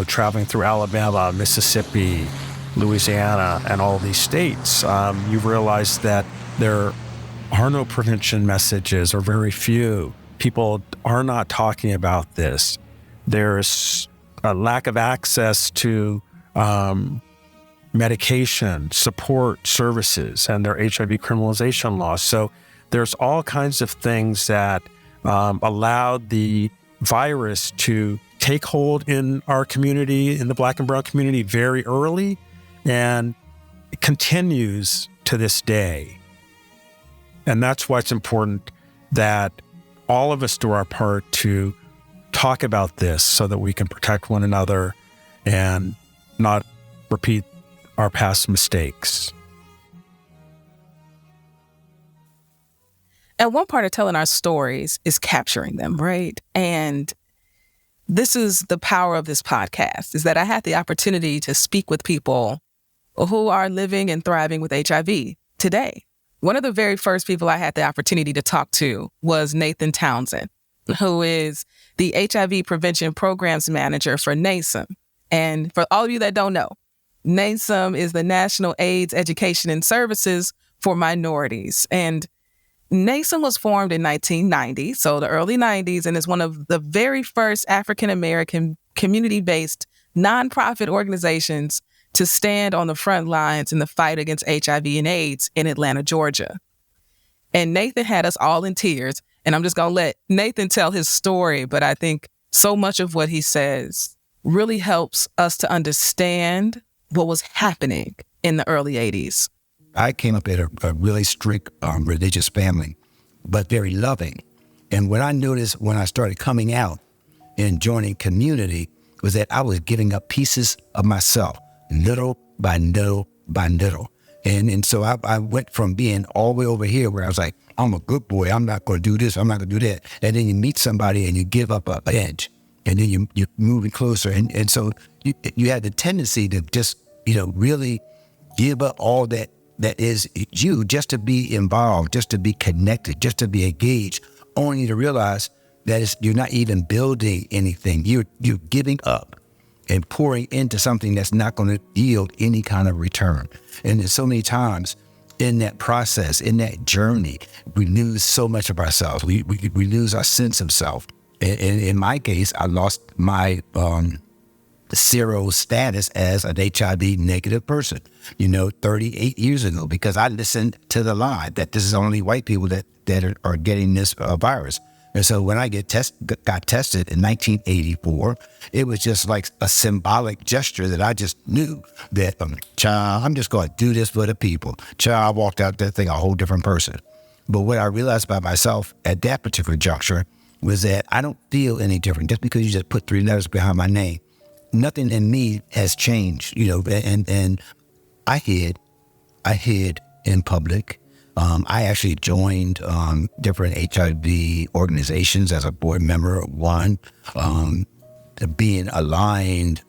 traveling through Alabama, Mississippi, Louisiana, and all these states, you realize that there are no prevention messages, or very few. People are not talking about this. There's a lack of access to medication, support services, and their HIV criminalization laws. So there's all kinds of things that allowed the virus to take hold in our community, in the Black and brown community, very early, and it continues to this day. And that's why it's important that all of us do our part to talk about this so that we can protect one another and not repeat our past mistakes. And one part of telling our stories is capturing them, right? And this is the power of this podcast, is that I had the opportunity to speak with people who are living and thriving with HIV today. One of the very first people I had the opportunity to talk to was Nathan Townsend, who is the HIV Prevention Programs Manager for NASEM. And for all of you that don't know, NASEM is the National AIDS Education and Services for Minorities. And NASEM was formed in 1990, so the early 90s, and is one of the very first African-American community-based nonprofit organizations to stand on the front lines in the fight against HIV and AIDS in Atlanta, Georgia. And Nathan had us all in tears, and I'm just going to let Nathan tell his story, but I think so much of what he says really helps us to understand what was happening in the early 80s. I came up in a really strict religious family, but very loving. And what I noticed when I started coming out and joining community was that I was giving up pieces of myself, little by little by little. And so I went from being all the way over here where I was like, I'm a good boy, I'm not going to do this, I'm not going to do that. And then you meet somebody and you give up an edge. And then you're moving closer. And so you had the tendency to just, really give up all that is you, just to be involved, just to be connected, just to be engaged, only to realize that you're not even building anything. You're giving up and pouring into something that's not going to yield any kind of return. And there's so many times in that process, in that journey, we lose so much of ourselves. We lose our sense of self. And in my case, I lost my zero status as an HIV negative person, 38 years ago, because I listened to the lie that this is only white people that are getting this virus. And so when I got tested in 1984, it was just like a symbolic gesture that I just knew that, child, I'm just going to do this for the people. Child, I walked out that thing a whole different person. But what I realized about myself at that particular juncture was that I don't feel any different just because you just put 3 letters behind my name. Nothing in me has changed, and I hid in public. I actually joined different HIV organizations as a board member of one, being aligned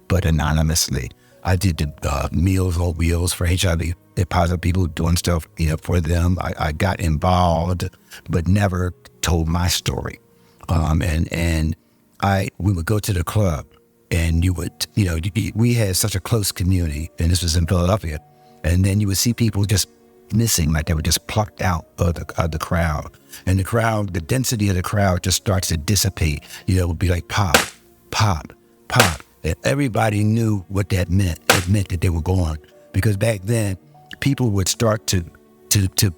but anonymously. I did the Meals on Wheels for HIV positive people, doing stuff for them. I got involved but never told my story. And we would go to the club. And we had such a close community, and this was in Philadelphia. And then you would see people just missing, like they were just plucked out of the crowd. And the density of the crowd just starts to dissipate. It would be like pop, pop, pop. And everybody knew what that meant. It meant that they were gone. Because back then, people would start to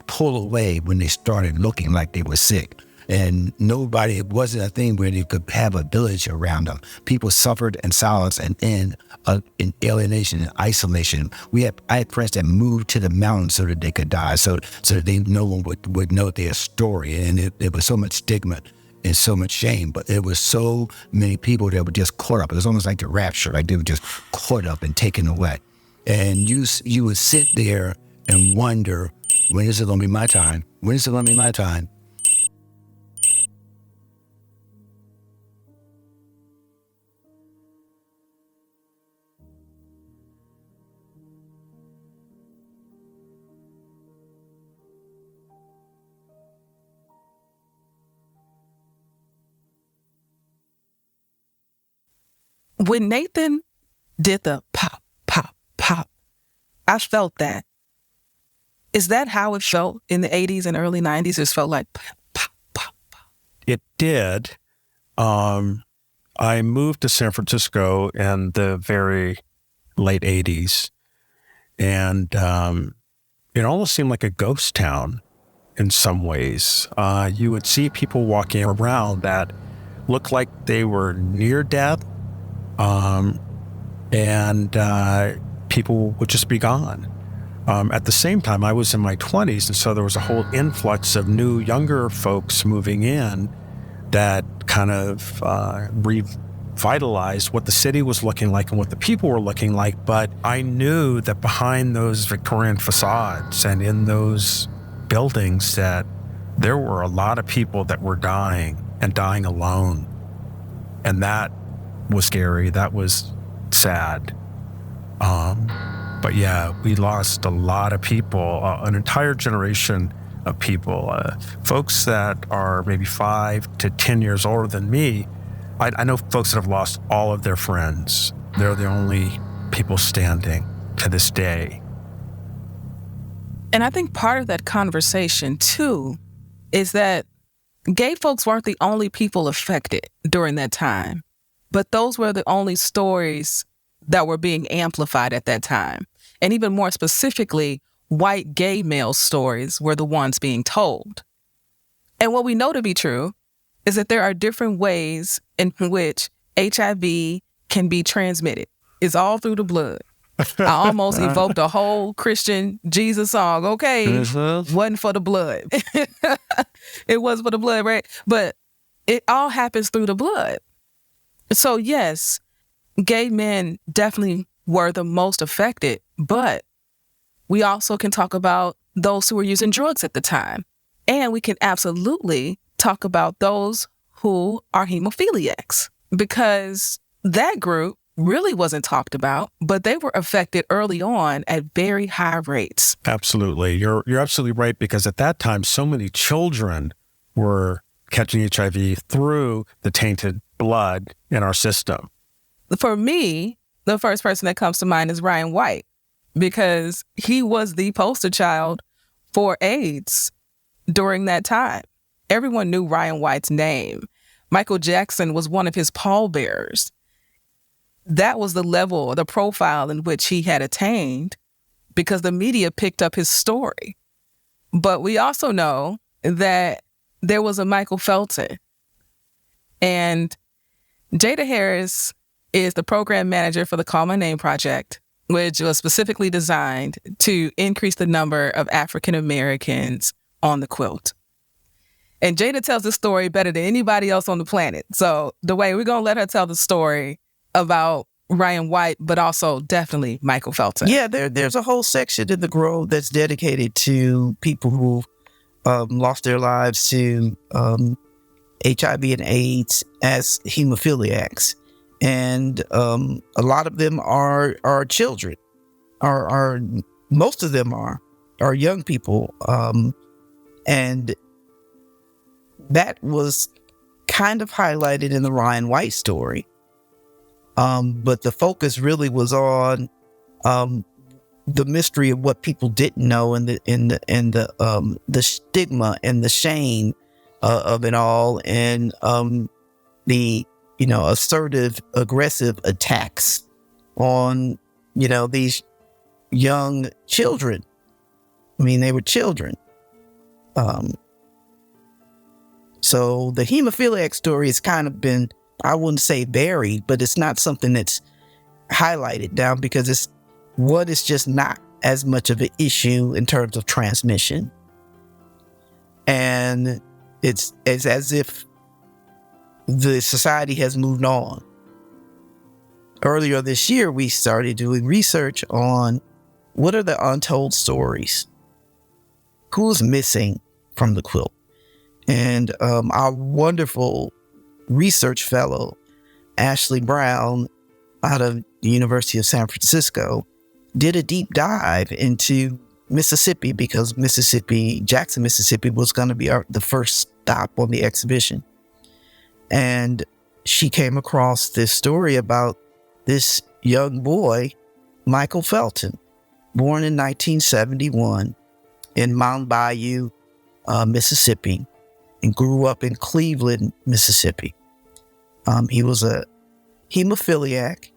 pull away when they started looking like they were sick. And it wasn't a thing where they could have a village around them. People suffered in silence and in alienation and isolation. I had friends that moved to the mountains so that they could die, so that no one would know their story. And it was so much stigma and so much shame, but there was so many people that were just caught up. It was almost like the rapture, like they were just caught up and taken away. And you would sit there and wonder, when is it going to be my time? When is it going to be my time? When Nathan did the pop, pop, pop, I felt that. Is that how it felt in the 80s and early 90s? It felt like pop, pop, pop, pop. It did. I moved to San Francisco in the very late 80s, and it almost seemed like a ghost town in some ways. You would see people walking around that looked like they were near death, and people would just be gone. At the same time, I was in my 20s, and so there was a whole influx of new, younger folks moving in that kind of revitalized what the city was looking like and what the people were looking like. But I knew that behind those Victorian facades and in those buildings that there were a lot of people that were dying and dying alone. And that was scary. That was sad. But yeah, we lost a lot of people, an entire generation of people, folks that are maybe 5 to 10 years older than me. I know folks that have lost all of their friends. They're the only people standing to this day. And I think part of that conversation, too, is that gay folks weren't the only people affected during that time, but those were the only stories that were being amplified at that time. And even more specifically, white gay male stories were the ones being told. And what we know to be true is that there are different ways in which HIV can be transmitted. It's all through the blood. I almost evoked a whole Christian Jesus song. Okay, wasn't for the blood. It was for the blood, right? But it all happens through the blood. So yes, gay men definitely were the most affected, but we also can talk about those who were using drugs at the time. And we can absolutely talk about those who are hemophiliacs, because that group really wasn't talked about, but they were affected early on at very high rates. Absolutely. You're absolutely right, because at that time, so many children were catching HIV through the tainted blood in our system. For me, the first person that comes to mind is Ryan White, because he was the poster child for AIDS during that time. Everyone knew Ryan White's name. Michael Jackson was one of his pallbearers. That was the level, the profile in which he had attained because the media picked up his story. But we also know that there was a Michael Felton. And Jada Harris is the program manager for the Call My Name Project, which was specifically designed to increase the number of African Americans on the quilt. And Jada tells this story better than anybody else on the planet. So we're going to let her tell the story about Ryan White, but also definitely Michael Felton. Yeah, there's a whole section in the Grove that's dedicated to people who lost their lives to HIV and AIDS as hemophiliacs. And a lot of them are children, are most of them are young people. And that was kind of highlighted in the Ryan White story. But the focus really was on the mystery of what people didn't know and the stigma and the shame of it all, and the assertive, aggressive attacks on these young children. I mean, they were children. So the hemophiliac story has kind of been, I wouldn't say buried, but it's not something that's highlighted down because it's just not as much of an issue in terms of transmission. And it's as if the society has moved on. Earlier this year, we started doing research on what are the untold stories? Who's missing from the quilt? And our wonderful research fellow, Ashley Brown, out of the University of San Francisco, did a deep dive into Mississippi because Jackson, Mississippi was going to be the first stop on the exhibition. And she came across this story about this young boy, Michael Felton, born in 1971 in Mound Bayou, Mississippi, and grew up in Cleveland, Mississippi. He was a hemophiliac,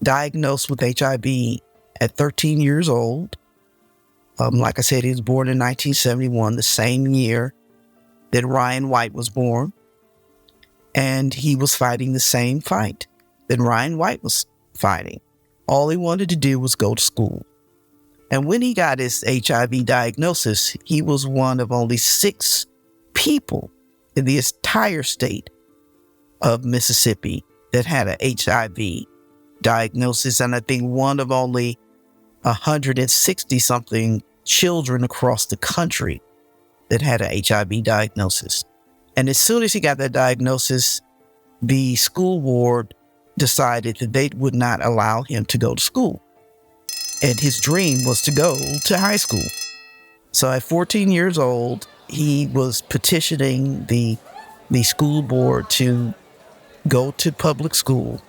diagnosed with HIV at 13 years old. Like I said, he was born in 1971, the same year that Ryan White was born. and he was fighting the same fight that Ryan White was fighting. All he wanted to do was go to school. And when he got his HIV diagnosis, he was one of only 6 people in the entire state of Mississippi that had an HIV diagnosis, and I think one of only 160 something children across the country that had an HIV diagnosis. And as soon as he got that diagnosis, the school board decided that they would not allow him to go to school. And his dream was to go to high school. So at 14 years old, he was petitioning the school board to go to public school.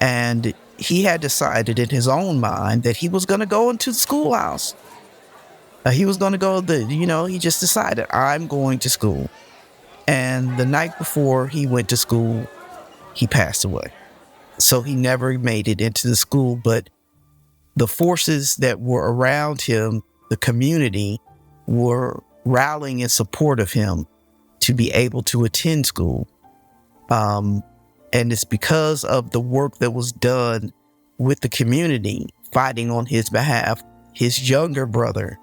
And he had decided in his own mind that he was going to go into the schoolhouse. He was going to go, he just decided, I'm going to school. And the night before he went to school, he passed away. So he never made it into the school, but the forces that were around him, the community, were rallying in support of him to be able to attend school. And it's because of the work that was done with the community fighting on his behalf, his younger brother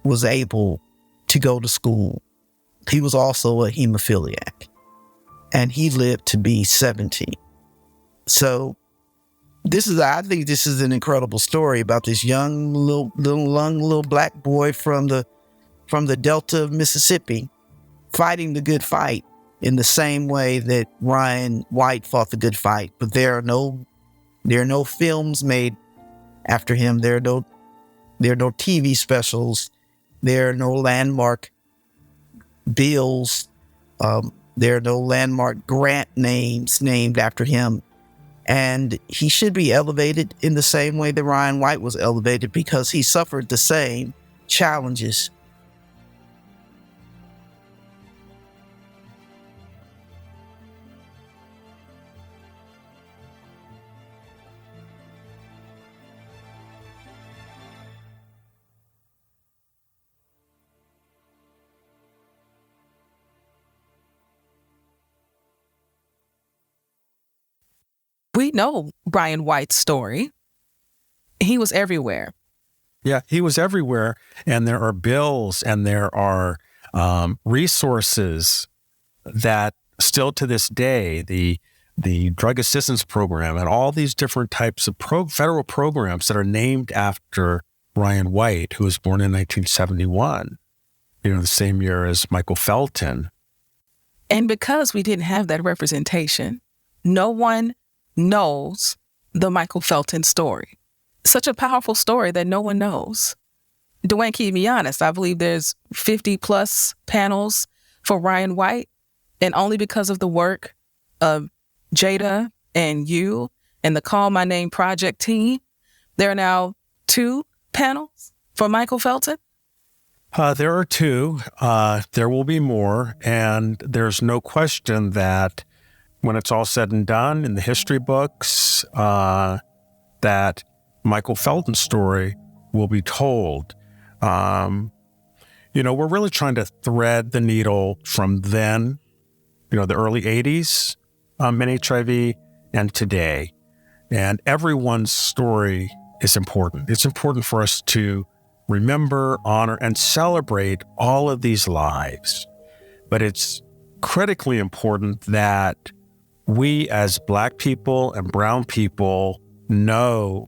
was able to go to school. He was also a hemophiliac, and he lived to be 70. So I think this is an incredible story about this young little black boy from the Delta of Mississippi fighting the good fight in the same way that Ryan White fought the good fight. But there are no films made after him. There are no TV specials. There are no landmark bills. There are no landmark grant names named after him. And he should be elevated in the same way that Ryan White was elevated, because he suffered the same challenges. We know Brian White's story. He was everywhere. Yeah, he was everywhere. And there are bills and there are resources that still to this day, the drug assistance program and all these different types of federal programs that are named after Ryan White, who was born in 1971, the same year as Michael Felton. And because we didn't have that representation, no one knows the Michael Felton story. Such a powerful story that no one knows. Dwayne, keep me honest, I believe there's 50 plus panels for Ryan White, and only because of the work of Jada and you and the Call My Name Project team, there are now 2 panels for Michael Felton? There are 2. There will be more, and there's no question that when it's all said and done in the history books, that Michael Felton's story will be told. We're really trying to thread the needle from then, the early 80s in HIV and today. And everyone's story is important. It's important for us to remember, honor, and celebrate all of these lives. But it's critically important that we as Black people and brown people know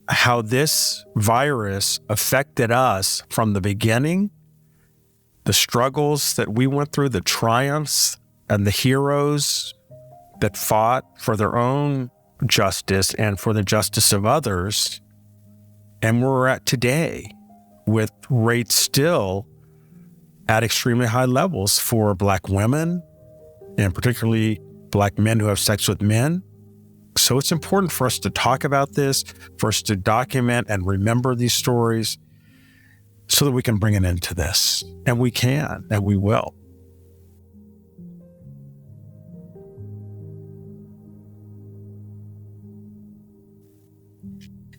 how this virus affected us from the beginning, the struggles that we went through, the triumphs and the heroes that fought for their own justice and for the justice of others, and where we're at today with rates still at extremely high levels for Black women and particularly Black men who have sex with men. So it's important for us to talk about this, for us to document and remember these stories so that we can bring an end to this. And we can, and we will.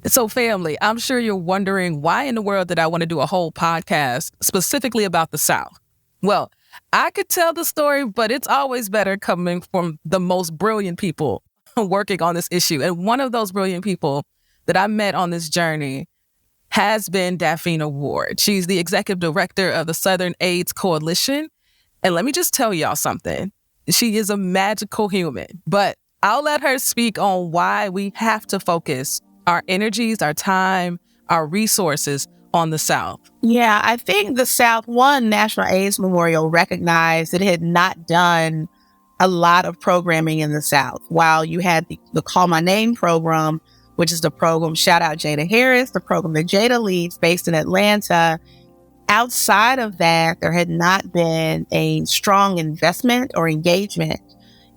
So family, I'm sure you're wondering why in the world did I want to do a whole podcast specifically about the South? Well, I could tell the story, but it's always better coming from the most brilliant people working on this issue. And one of those brilliant people that I met on this journey has been Dafina Ward. She's the executive director of the Southern AIDS Coalition. And let me just tell y'all something. She is a magical human, but I'll let her speak on why we have to focus our energies, our time, our resources on the South. Yeah, I think the South, one, National AIDS Memorial recognized it had not done a lot of programming in the South. While you had the Call My Name program, which is the program, shout out Jada Harris, the program that Jada leads based in Atlanta. Outside of that, there had not been a strong investment or engagement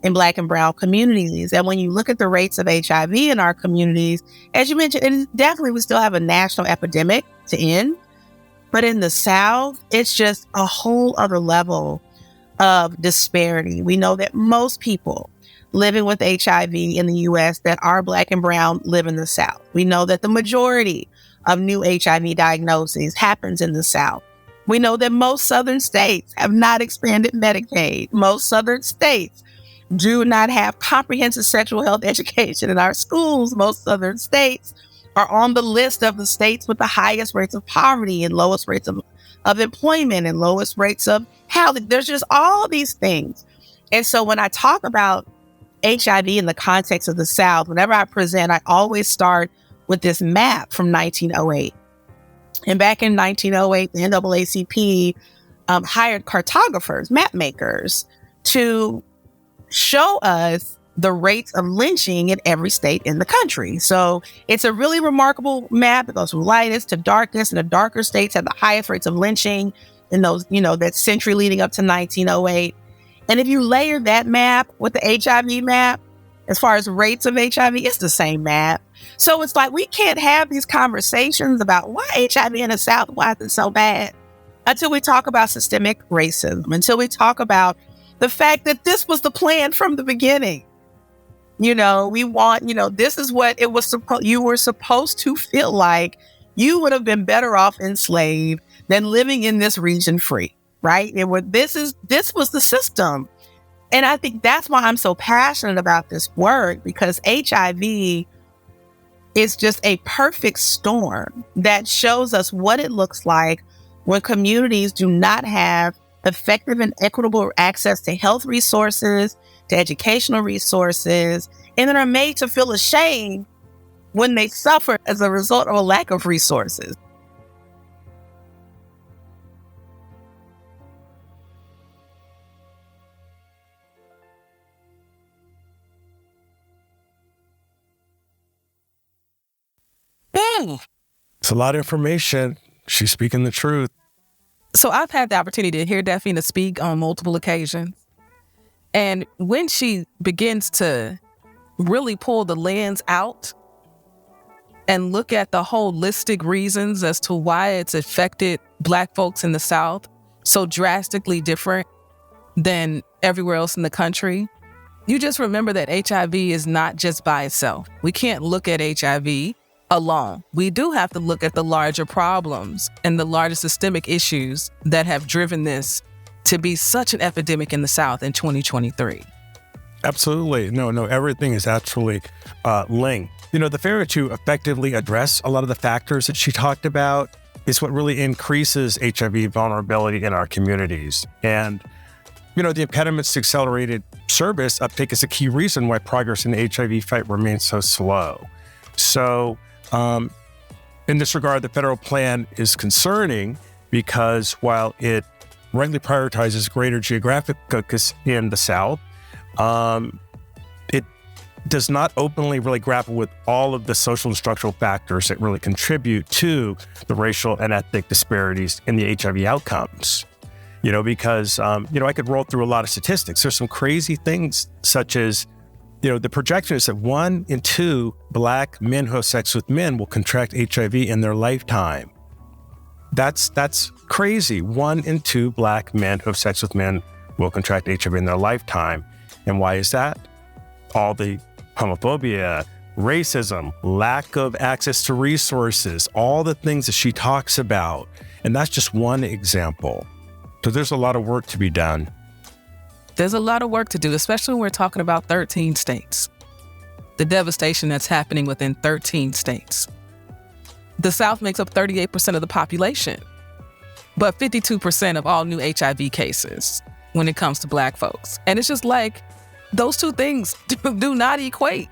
in Black and Brown communities. And when you look at the rates of HIV in our communities, as you mentioned, it definitely we still have a national epidemic to end. But in the South, it's just a whole other level of disparity. We know that most people living with HIV in the U.S. that are Black and Brown live in the South. We know that the majority of new HIV diagnoses happens in the South. We know that most Southern states have not expanded Medicaid. Most Southern states do not have comprehensive sexual health education in our schools. Most Southern states are on the list of the states with the highest rates of poverty and lowest rates of employment and lowest rates of housing. There's just all these things. And so when I talk about HIV in the context of the South, whenever I present, I always start with this map from 1908. And back in 1908, the NAACP hired cartographers, map makers, to show us the rates of lynching in every state in the country. So it's a really remarkable map. It goes from lightest to darkest, and the darker states have the highest rates of lynching in those, that century leading up to 1908. And if you layer that map with the HIV map, as far as rates of HIV, it's the same map. So it's like we can't have these conversations about why HIV in the South, why is it so bad, until we talk about systemic racism, until we talk about the fact that this was the plan from the beginning. We want, this is what it was you were supposed to feel like. You would have been better off enslaved than living in this region free, right? This was the system. And I think that's why I'm so passionate about this work, because HIV is just a perfect storm that shows us what it looks like when communities do not have effective and equitable access to health resources, to educational resources, and then are made to feel ashamed when they suffer as a result of a lack of resources. It's a lot of information. She's speaking the truth. So I've had the opportunity to hear Dafina speak on multiple occasions. And when she begins to really pull the lens out and look at the holistic reasons as to why it's affected Black folks in the South so drastically different than everywhere else in the country, you just remember that HIV is not just by itself. We can't look at HIV alone. We do have to look at the larger problems and the larger systemic issues that have driven this to be such an epidemic in the South in 2023. Absolutely. No, everything is actually linked. The failure to effectively address a lot of the factors that she talked about is what really increases HIV vulnerability in our communities. And, the impediments to accelerated service uptake is a key reason why progress in the HIV fight remains so slow. So, in this regard, the federal plan is concerning because while it rightly prioritizes greater geographic focus in the South, it does not openly really grapple with all of the social and structural factors that really contribute to the racial and ethnic disparities in the HIV outcomes. Because, I could roll through a lot of statistics. There's some crazy things such as, the projection is that 1 in 2 Black men who have sex with men will contract HIV in their lifetime. That's crazy. 1 in 2 Black men who have sex with men will contract HIV in their lifetime. And why is that? All the homophobia, racism, lack of access to resources, all the things that she talks about. And that's just one example. So there's a lot of work to be done. There's a lot of work to do, especially when we're talking about 13 states. The devastation that's happening within 13 states. The South makes up 38% of the population, but 52% of all new HIV cases when it comes to Black folks. And it's just like, those two things do not equate.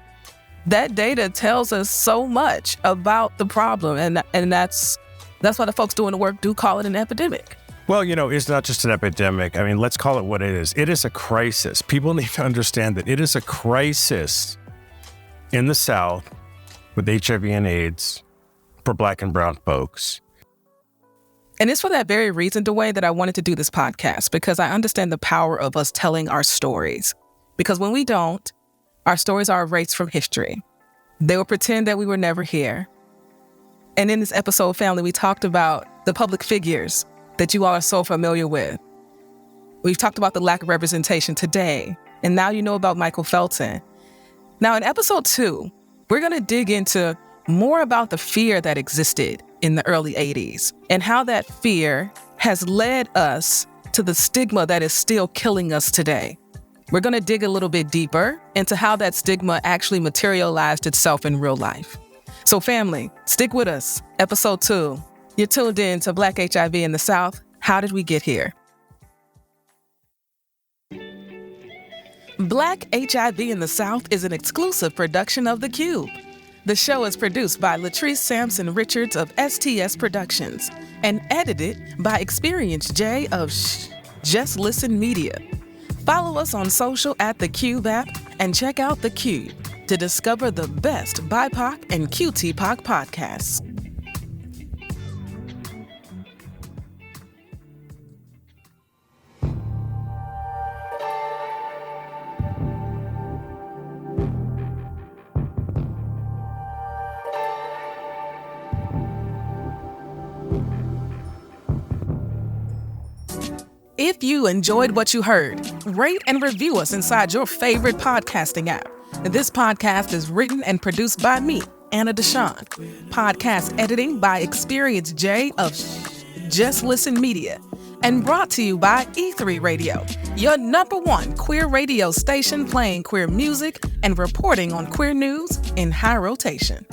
That data tells us so much about the problem, and that's why the folks doing the work do call it an epidemic. Well, it's not just an epidemic. I mean, let's call it what it is. It is a crisis. People need to understand that it is a crisis in the South with HIV and AIDS for Black and brown folks. And it's for that very reason, Dwayne, that I wanted to do this podcast, because I understand the power of us telling our stories. Because when we don't, our stories are erased from history. They will pretend that we were never here. And in this episode, family, we talked about the public figures that you all are so familiar with. We've talked about the lack of representation today, and now you know about Michael Felton. Now, in episode 2, we're going to dig into more about the fear that existed in the early 80s and how that fear has led us to the stigma that is still killing us today. We're going to dig a little bit deeper into how that stigma actually materialized itself in real life. So family, stick with us. Episode 2. You're tuned in to Black HIV in the South. How did we get here? Black HIV in the South is an exclusive production of the Qube. The show is produced by Latrice Sampson Richards of STS Productions and edited by Experience J of Just Listen Media. Follow us on social at the Qube app and check out the Qube to discover the best BIPOC and QTPOC podcasts. If you enjoyed what you heard, rate and review us inside your favorite podcasting app. This podcast is written and produced by me, Anna DeShawn. Podcast editing by Experience J of Just Listen Media. And brought to you by E3 Radio, your #1 queer radio station playing queer music and reporting on queer news in high rotation.